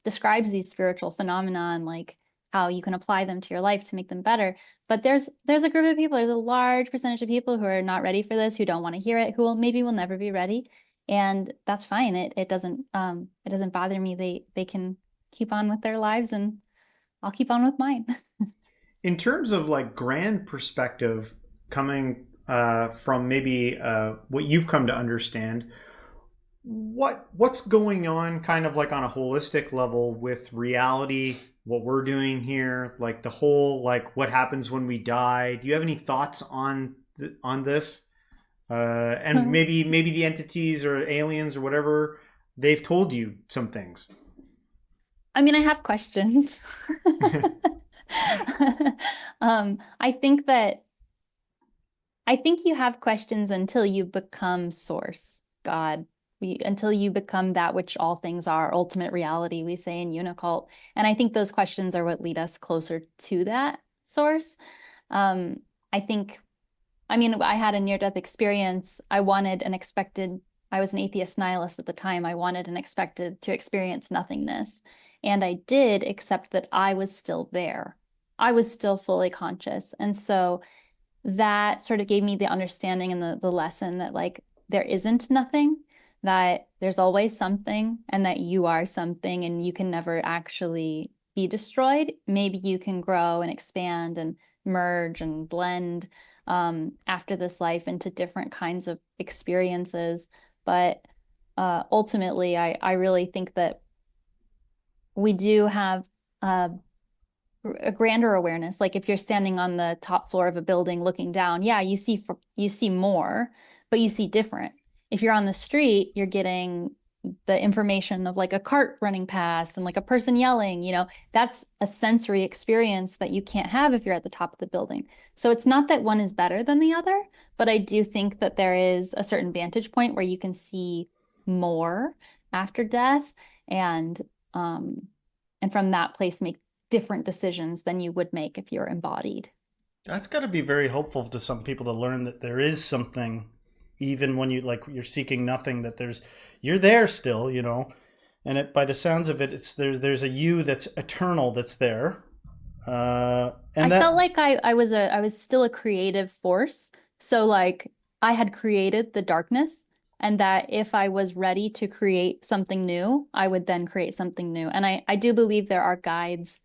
describes these spiritual phenomena and like how you can apply them to your life to make them better. But there's a group of people, there's a large percentage of people who are not ready for this, who don't want to hear it, who will never be ready. And that's fine. It doesn't bother me. They can keep on with their lives and I'll keep on with mine. In terms of like grand perspective, coming from maybe what you've come to understand, what's going on kind of like on a holistic level with reality, what we're doing here, like the whole, like what happens when we die? Do you have any thoughts on this? And maybe the entities or aliens or whatever, they've told you some things. I mean, I have questions. I think you have questions until you become source, God. Until you become that which all things are, ultimate reality, we say in Unicult. And I think those questions are what lead us closer to that source. I mean, I had a near-death experience. I was an atheist nihilist at the time. I wanted and expected to experience nothingness. And I did, except that I was still there. I was still fully conscious. And so that sort of gave me the understanding and the lesson that like there isn't nothing, that there's always something, and that you are something, and you can never actually be destroyed. Maybe you can grow and expand and merge and blend after this life into different kinds of experiences. But ultimately, I really think that we do have a grander awareness. Like if you're standing on the top floor of a building looking down, yeah, you see more, but you see different. If you're on the street, you're getting the information of like a cart running past and like a person yelling, that's a sensory experience that you can't have if you're at the top of the building. So it's not that one is better than the other, but I do think that there is a certain vantage point where you can see more after death, and from that place make different decisions than you would make if you're embodied. That's got to be very helpful to some people to learn that there is something, even when you're seeking nothing, that you're there still, and by the sounds of it, it's there's a you that's eternal that's there. And I that felt like I was still a creative force. So like I had created the darkness, and that if I was ready to create something new, I would then create something new. And I do believe there are guides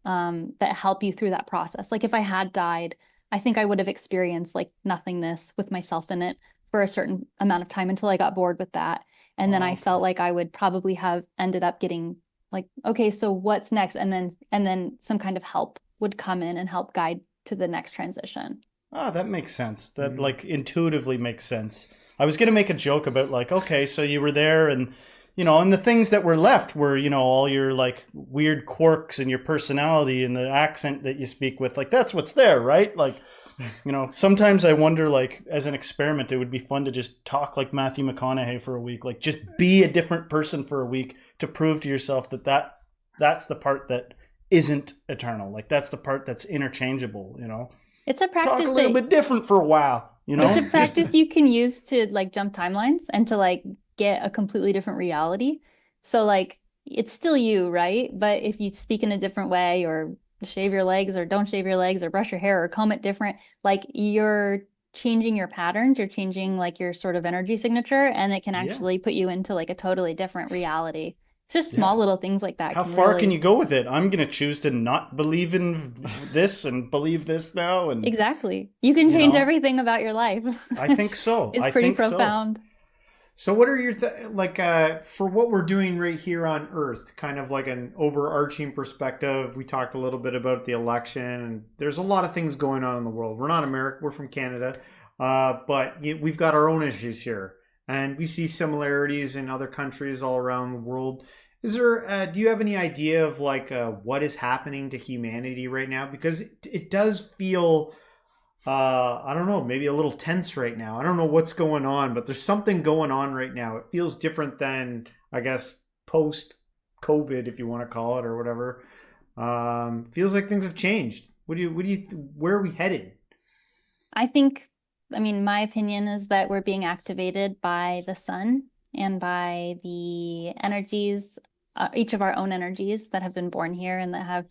that help you through that process. Like if I had died, I think I would have experienced like nothingness with myself in it for a certain amount of time until I got bored with that. And then Oh, I okay. felt like I would probably have ended up getting like, okay, so what's next? And then some kind of help would come in and help guide to the next transition. Ah, that makes sense. That Mm. like intuitively makes sense. I was gonna make a joke about like, okay, so you were there, and and the things that were left were, all your like weird quirks and your personality and the accent that you speak with. Like that's what's there, right? Like, sometimes I wonder, like, as an experiment, it would be fun to just talk like Matthew McConaughey for a week, like just be a different person for a week to prove to yourself that's the part that isn't eternal. Like that's the part that's interchangeable. It's a Talk a practice little that bit different for a while, it's a just practice you can use to like jump timelines and to like get a completely different reality. So like it's still you, right? But if you speak in a different way or shave your legs or don't shave your legs or brush your hair or comb it different, like you're changing your patterns, you're changing like your sort of energy signature, and it can yeah, actually put you into like a totally different reality. It's just yeah. small little things like that How can far can really. you go with it? I'm gonna choose to not believe in this and believe this now, and Exactly. You can you change know, everything about your life. I think It's so. it's I pretty think so. profound. So, what are your like for what we're doing right here on Earth? Kind of like an overarching perspective. We talked a little bit about the election, and there's a lot of things going on in the world. We're not America; we're from Canada, but we've got our own issues here, and we see similarities in other countries all around the world. Is there? Do you have any idea of like what is happening to humanity right now? Because it does feel I don't know, maybe a little tense right now. I don't know what's going on, but there's something going on right now. It feels different than, I guess, post COVID, if you want to call it, or whatever. Feels like things have changed. Where are we headed? I think, I mean, my opinion is that we're being activated by the sun and by the energies, each of our own energies that have been born here and that have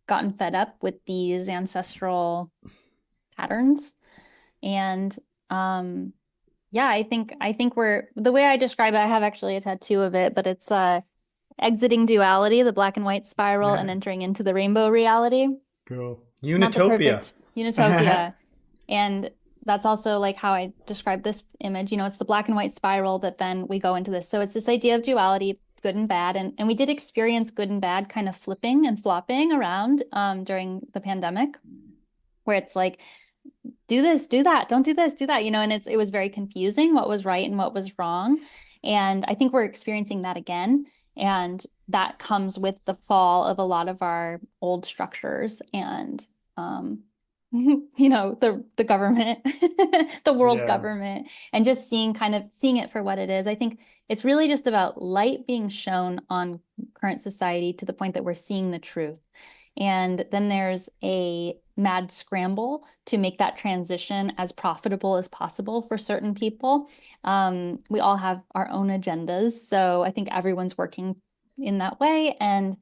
gotten fed up with these ancestral patterns. And yeah, I think we're the way I describe it, I have actually a tattoo of it, but it's exiting duality, the black and white spiral, and entering into the rainbow reality. Cool. Not the Unitopia. perfect utopia. And that's also like how I describe this image. It's the black and white spiral that then we go into this. So it's this idea of duality, good and bad. And we did experience good and bad kind of flipping and flopping around during the pandemic, where it's like, do this, do that, don't do this, do that, and it was very confusing what was right and what was wrong. And I think we're experiencing that again. And that comes with the fall of a lot of our old structures and the government, the world Yeah. government, and just seeing it for what it is. I think it's really just about light being shown on current society to the point that we're seeing the truth. And then there's a mad scramble to make that transition as profitable as possible for certain people. We all have our own agendas. So I think everyone's working in that way. And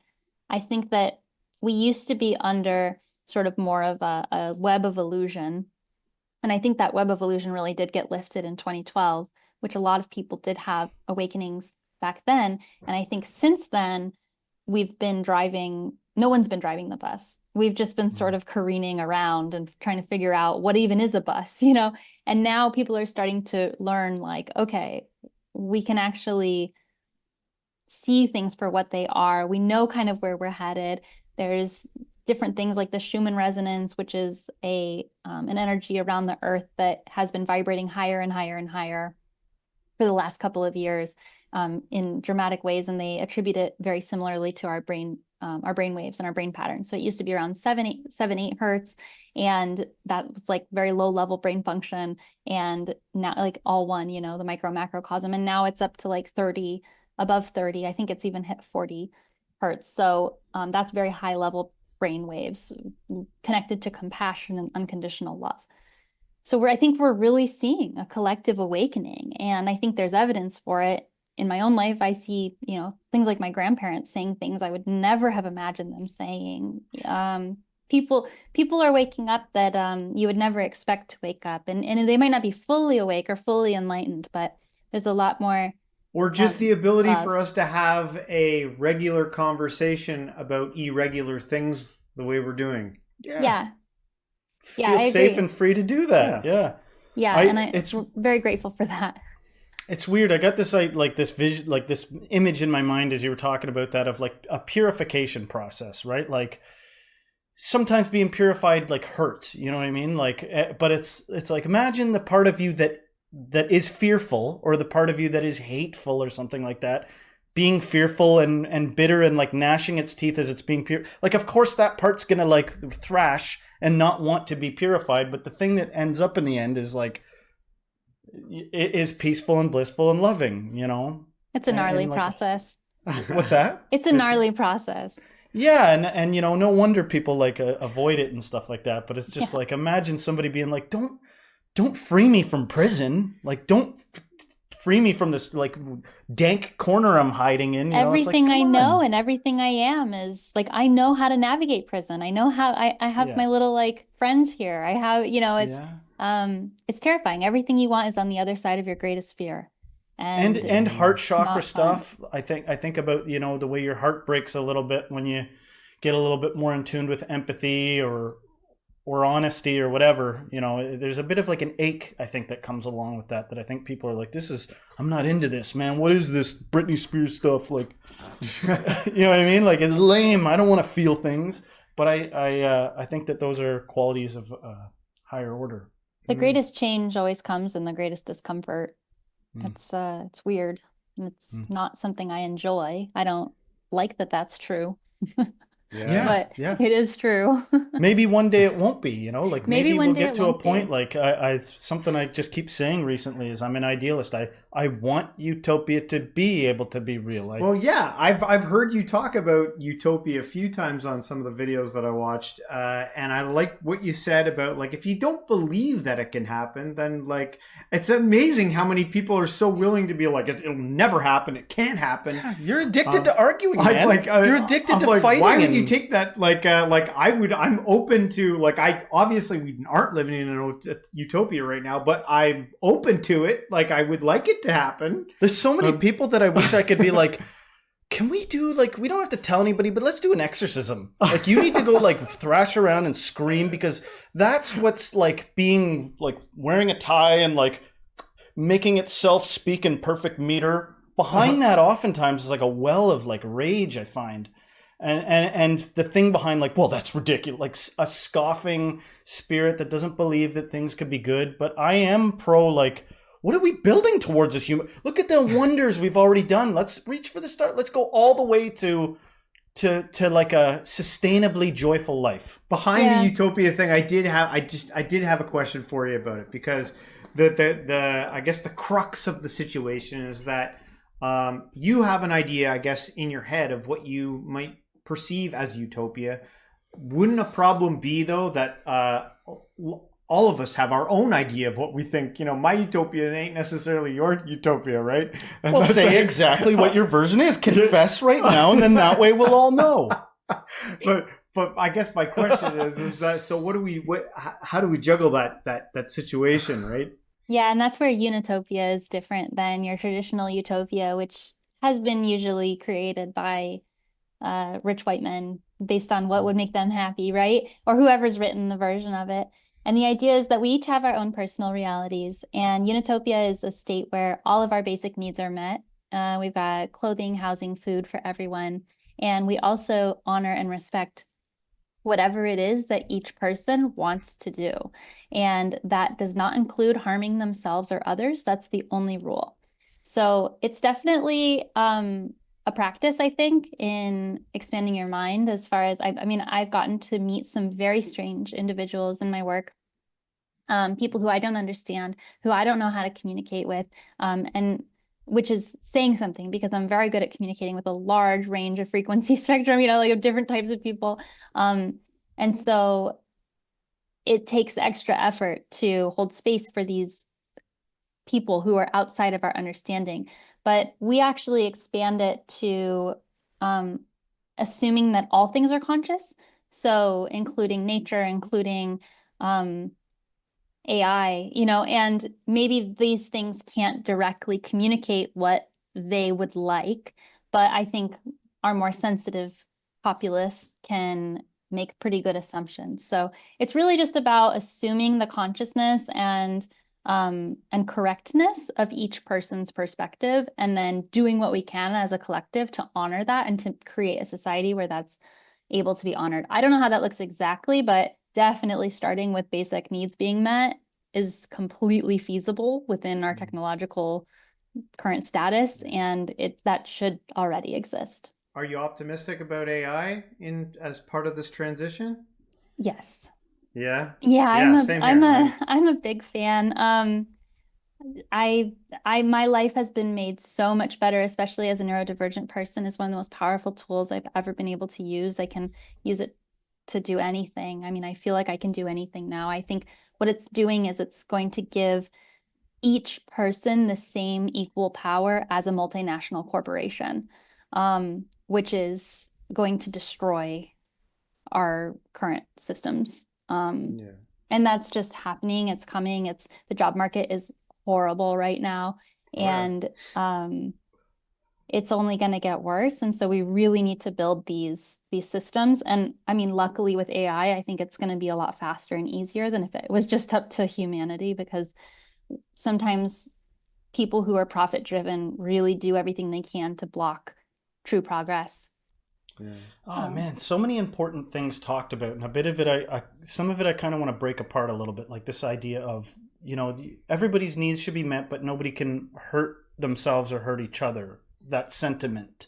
I think that we used to be under sort of more of a web of illusion. And I think that web of illusion really did get lifted in 2012, which a lot of people did have awakenings back then. And I think since then, no one's been driving the bus. We've just been sort of careening around and trying to figure out what even is a bus, And now people are starting to learn, like, okay, we can actually see things for what they are. We know kind of where we're headed. There's different things like the Schumann resonance, which is an energy around the earth that has been vibrating higher and higher and higher. for the last couple of years in dramatic ways, and they attribute it very similarly to our brain waves and our brain patterns. So it used to be around 8 hertz, and that was like very low level brain function. And now like all one, you know, the micro macrocosm, and now it's up to like 30, above 30. I think it's even hit 40 hertz. So that's very high level brain waves connected to compassion and unconditional love. So I think we're really seeing a collective awakening, and I think there's evidence for it. In my own life, I see, you know, things like my grandparents saying things I would never have imagined them saying. People are waking up that you would never expect to wake up, and they might not be fully awake or fully enlightened, but there's a lot more. Or just the ability love. for us to have a regular conversation about irregular things the way we're doing. Yeah. Feel I safe agree. and free to do that. Yeah. And I'm very grateful for that. It's weird. I got this like this vision, like this image in my mind as you were talking about that, of like a purification process, right? Like sometimes being purified like hurts, you know what I mean? Like, but it's like, imagine the part of you that is fearful, or the part of you that is hateful or something like that, being fearful and bitter and like gnashing its teeth as it's being pure. Like, of course that part's gonna like thrash and not want to be purified, but the thing that ends up in the end is like, it is peaceful and blissful and loving, you know? It's a gnarly like, process. what's that? It's a gnarly process. Yeah, and you know, no wonder people like avoid it and stuff like that. But it's just like, imagine somebody being like, don't free me from prison. Like, don't free me from this like dank corner I'm hiding in. You know? Everything it's like, I come know on. and everything I am is like, I know how to navigate prison. I know how I have my little like friends here. I have, you know, it's terrifying. Everything you want is on the other side of your greatest fear. And heart chakra not stuff. fun. I think about, you know, the way your heart breaks a little bit when you get a little bit more in tune with empathy or honesty or whatever. You know, there's a bit of like an ache, I think, that comes along with that I think people are like, I'm not into this, man. What is this Britney Spears stuff? Like, you know what I mean? Like, it's lame. I don't want to feel things. But I think that those are qualities of higher order. The greatest change always comes in the greatest discomfort. It's weird. It's not something I enjoy. I don't like that that's true. But it is true. Maybe one day it won't be, you know, like maybe one we'll day get it to a won't point be. like something I just keep saying recently is I'm an idealist. I want utopia to be able to be real. Well, yeah, I've heard you talk about utopia a few times on some of the videos that I watched, and I like what you said about like, if you don't believe that it can happen, then like, it's amazing how many people are so willing to be like, it'll never happen, it can't happen. You're addicted to arguing, man. You're addicted to like, fighting. Why would you take that? I'm open to like, we aren't living in a utopia right now, but I'm open to it. Like, I would like it to happen. There's so many people that I wish I could be like, can we do like, we don't have to tell anybody, but let's do an exorcism. Like, you need to go like thrash around and scream, because that's what's like being like wearing a tie and like making itself speak in perfect meter. Behind that oftentimes is like a well of like rage, I find. And the thing behind like, well, that's ridiculous, like a scoffing spirit that doesn't believe that things could be good. But I am pro like, what are we building towards as human? Look at the wonders we've already done. Let's reach for the start. Let's go all the way to like a sustainably joyful life. Behind the utopia thing, I did have a question for you about it, because the I guess the crux of the situation is that you have an idea, I guess, in your head of what you might perceive as utopia. Wouldn't a problem be though that all of us have our own idea of what we think? You know, my utopia ain't necessarily your utopia, right? And well, say exactly what your version is. Confess right now, and then that way we'll all know. But I guess my question is that, so how do we juggle that situation, right? Yeah, and that's where Unitopia is different than your traditional utopia, which has been usually created by rich white men based on what would make them happy, right? Or whoever's written the version of it. And the idea is that we each have our own personal realities, and Unitopia is a state where all of our basic needs are met. We've got clothing, housing, food for everyone. And we also honor and respect whatever it is that each person wants to do. And that does not include harming themselves or others. That's the only rule. So it's definitely a practice, I think, in expanding your mind. As far as I mean, I've gotten to meet some very strange individuals in my work, people who I don't understand, who I don't know how to communicate with, and which is saying something because I'm very good at communicating with a large range of frequency spectrum, like of different types of people. And so it takes extra effort to hold space for these people who are outside of our understanding. But we actually expand it to assuming that all things are conscious. So including nature, including AI, and maybe these things can't directly communicate what they would like, but I think our more sensitive populace can make pretty good assumptions. So it's really just about assuming the consciousness and correctness of each person's perspective, and then doing what we can as a collective to honor that and to create a society where that's able to be honored. I don't know how that looks exactly, but definitely starting with basic needs being met is completely feasible within our technological current status, and that should already exist. Are you optimistic about AI in as part of this transition? Yes. Yeah. Yeah, Yeah, same here. I'm a big fan. My life has been made so much better, especially as a neurodivergent person. Is one of the most powerful tools I've ever been able to use. I can use it to do anything. I mean, I feel like I can do anything now. I think what it's doing is it's going to give each person the same equal power as a multinational corporation, which is going to destroy our current systems. Yeah. And that's just happening. It's coming. The job market is horrible right now. Oh, yeah. And it's only going to get worse. And so we really need to build these systems. And I mean, luckily with AI, I think it's going to be a lot faster and easier than if it was just up to humanity, because sometimes people who are profit driven really do everything they can to block true progress. Yeah. Oh man, so many important things talked about, and a bit of it, some of it I kind of want to break apart a little bit, like this idea of, everybody's needs should be met, but nobody can hurt themselves or hurt each other. That sentiment.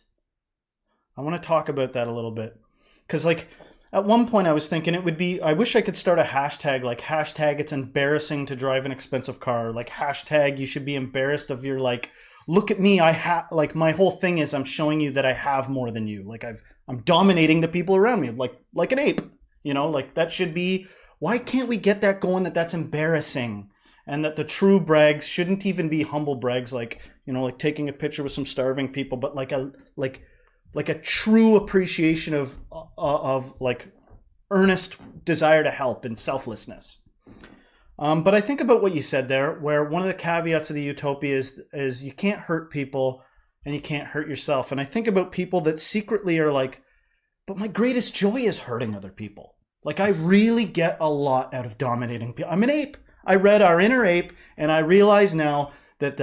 I want to talk about that a little bit, because like at one point I was thinking I wish I could start a hashtag, like hashtag it's embarrassing to drive an expensive car, like hashtag you should be embarrassed of your, like, look at me, like my whole thing is I'm showing you that I have more than you, like I'm dominating the people around me, like an ape, like that should be. Why can't we get that going, that's embarrassing, and that the true brags shouldn't even be humble brags, like, like taking a picture with some starving people, but like a true appreciation of like earnest desire to help and selflessness. But I think about what you said there, where one of the caveats of the utopia is you can't hurt people and you can't hurt yourself. And I think about people that secretly are like, but my greatest joy is hurting other people. Like, I really get a lot out of dominating people. I'm an ape. I read Our Inner Ape, and I realize now that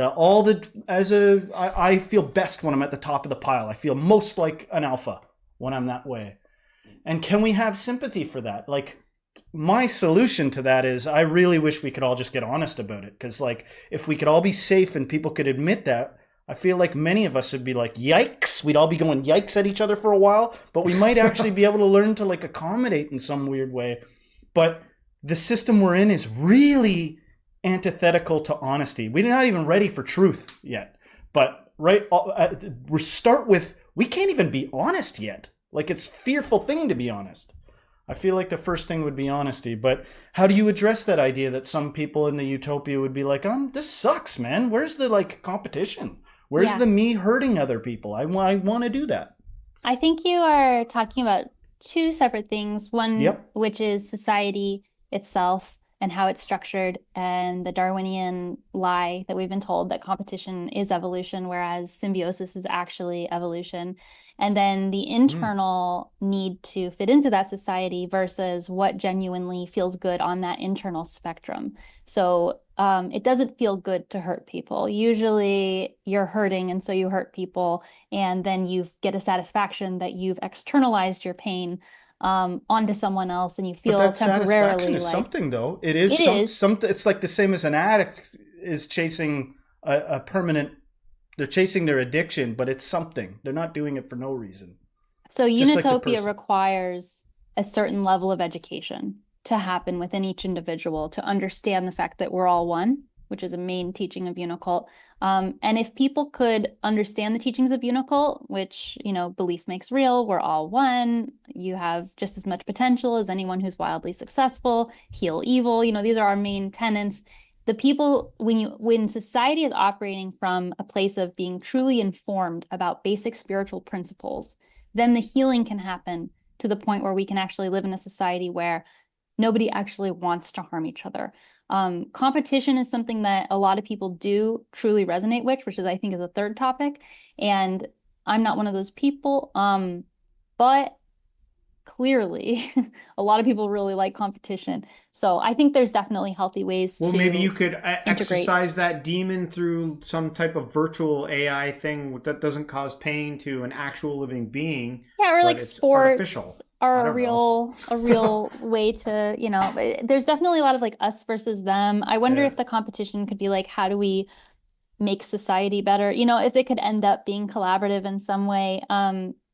I feel best when I'm at the top of the pile. I feel most like an alpha when I'm that way. And can we have sympathy for that? Like, my solution to that is I really wish we could all just get honest about it. Because, like, if we could all be safe and people could admit that, I feel like many of us would be like, yikes. We'd all be going yikes at each other for a while, but we might actually be able to learn to, like, accommodate in some weird way. But the system we're in is really antithetical to honesty. We're not even ready for truth yet. But we start with, we can't even be honest yet. Like, it's a fearful thing to be honest. I feel like the first thing would be honesty, but how do you address that idea that some people in the utopia would be like, this sucks, man. Where's the, like, competition? Where's the me hurting other people? I want to do that. I think you are talking about two separate things. One, which is society itself and how it's structured, and the Darwinian lie that we've been told that competition is evolution, whereas symbiosis is actually evolution. And then the internal need to fit into that society versus what genuinely feels good on that internal spectrum. So it doesn't feel good to hurt people. Usually you're hurting, and so you hurt people, and then you get a satisfaction that you've externalized your pain onto someone else, and you feel but that temporarily satisfaction is like something, though. It is something. It's like the same as an addict is chasing a permanent They're chasing their addiction, but it's something. They're not doing it for no reason. So Just like the Unitopia person. requires a certain level of education to happen within each individual to understand the fact that we're all one, which is a main teaching of Unicult. And if people could understand the teachings of Unicult, which, belief makes real, we're all one, you have just as much potential as anyone who's wildly successful, heal evil, these are our main tenets. The people, when society is operating from a place of being truly informed about basic spiritual principles, then the healing can happen to the point where we can actually live in a society where nobody actually wants to harm each other. Competition is something that a lot of people do truly resonate with, which is, I think, is a third topic. And I'm not one of those people. But clearly, a lot of people really like competition. So I think there's definitely healthy ways Well, to maybe you could integrate. exercise that demon through some type of virtual AI thing that doesn't cause pain to an actual living being. Yeah, or but like it's sports artificial. are I a don't know. real way to, there's definitely a lot of like us versus them. I wonder Yeah. if the competition could be like, how do we make society better? If it could end up being collaborative in some way.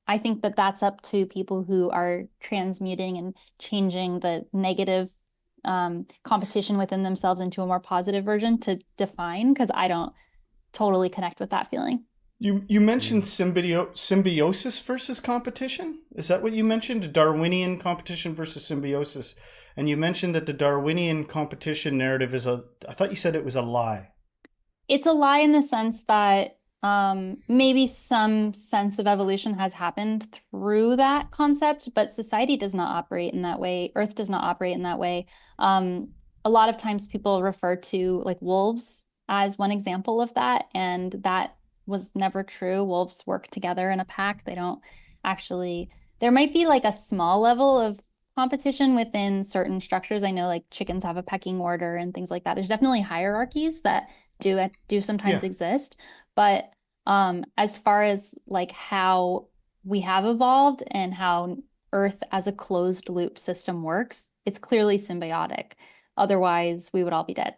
I think that that's up to people who are transmuting and changing the negative competition within themselves into a more positive version to define, because I don't totally connect with that feeling. You mentioned symbiosis versus competition. Is that what you mentioned? Darwinian competition versus symbiosis. And you mentioned that the Darwinian competition narrative I thought you said it was a lie. It's a lie in the sense that maybe some sense of evolution has happened through that concept, but society does not operate in that way. Earth does not operate in that way. A lot of times people refer to like wolves as one example of that, and that was never true. Wolves work together in a pack. They don't actually, there might be like a small level of competition within certain structures. I know like chickens have a pecking order and things like that. There's definitely hierarchies that do sometimes Yeah. exist, but as far as like how we have evolved and how Earth as a closed loop system works, it's clearly symbiotic. Otherwise, we would all be dead.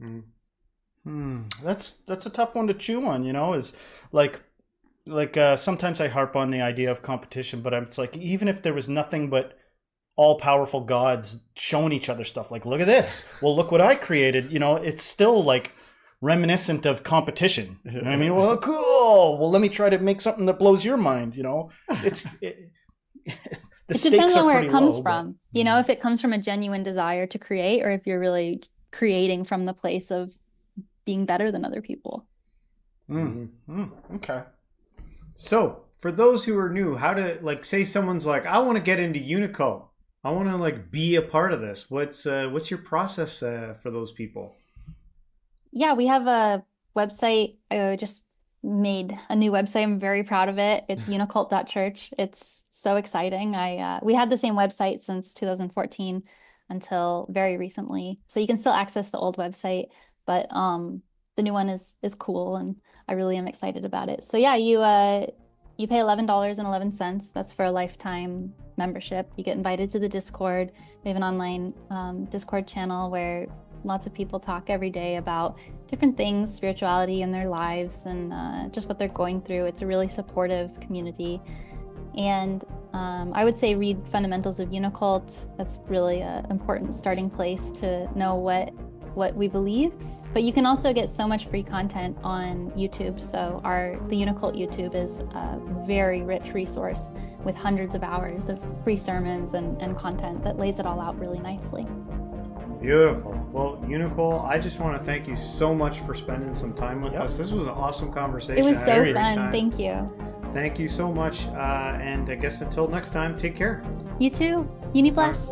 Mm. That's a tough one to chew on. Is like sometimes I harp on the idea of competition, but it's like even if there was nothing but all powerful gods showing each other stuff, like look at this, well look what I created. It's still like reminiscent of competition. You know what I mean? Well, cool. Well, let me try to make something that blows your mind. It's the It stakes depends on are where pretty it comes low. from. If it comes from a genuine desire to create, or if you're really creating from the place of being better than other people. Okay. So, for those who are new, how to like say someone's like, I want to get into Unicole. I want to like be a part of this. What's your process for those people? Yeah, we have a website. I just made a new website. I'm very proud of it. It's unicult.church. It's so exciting. We had the same website since 2014 until very recently. So you can still access the old website, but the new one is cool, and I really am excited about it. So yeah, you pay $11.11. That's for a lifetime membership. You get invited to the Discord. We have an online Discord channel where lots of people talk every day about different things, spirituality in their lives, and just what they're going through. It's a really supportive community. And I would say read Fundamentals of Unicult. That's really an important starting place to know what we believe. But you can also get so much free content on YouTube. So the Unicult YouTube is a very rich resource with hundreds of hours of free sermons and content that lays it all out really nicely. Beautiful. Well, Unicole, I just want to thank you so much for spending some time with us. This was an awesome conversation. It was so fun. Thank you. Thank you so much. And I guess until next time, take care. You too. Uni bless.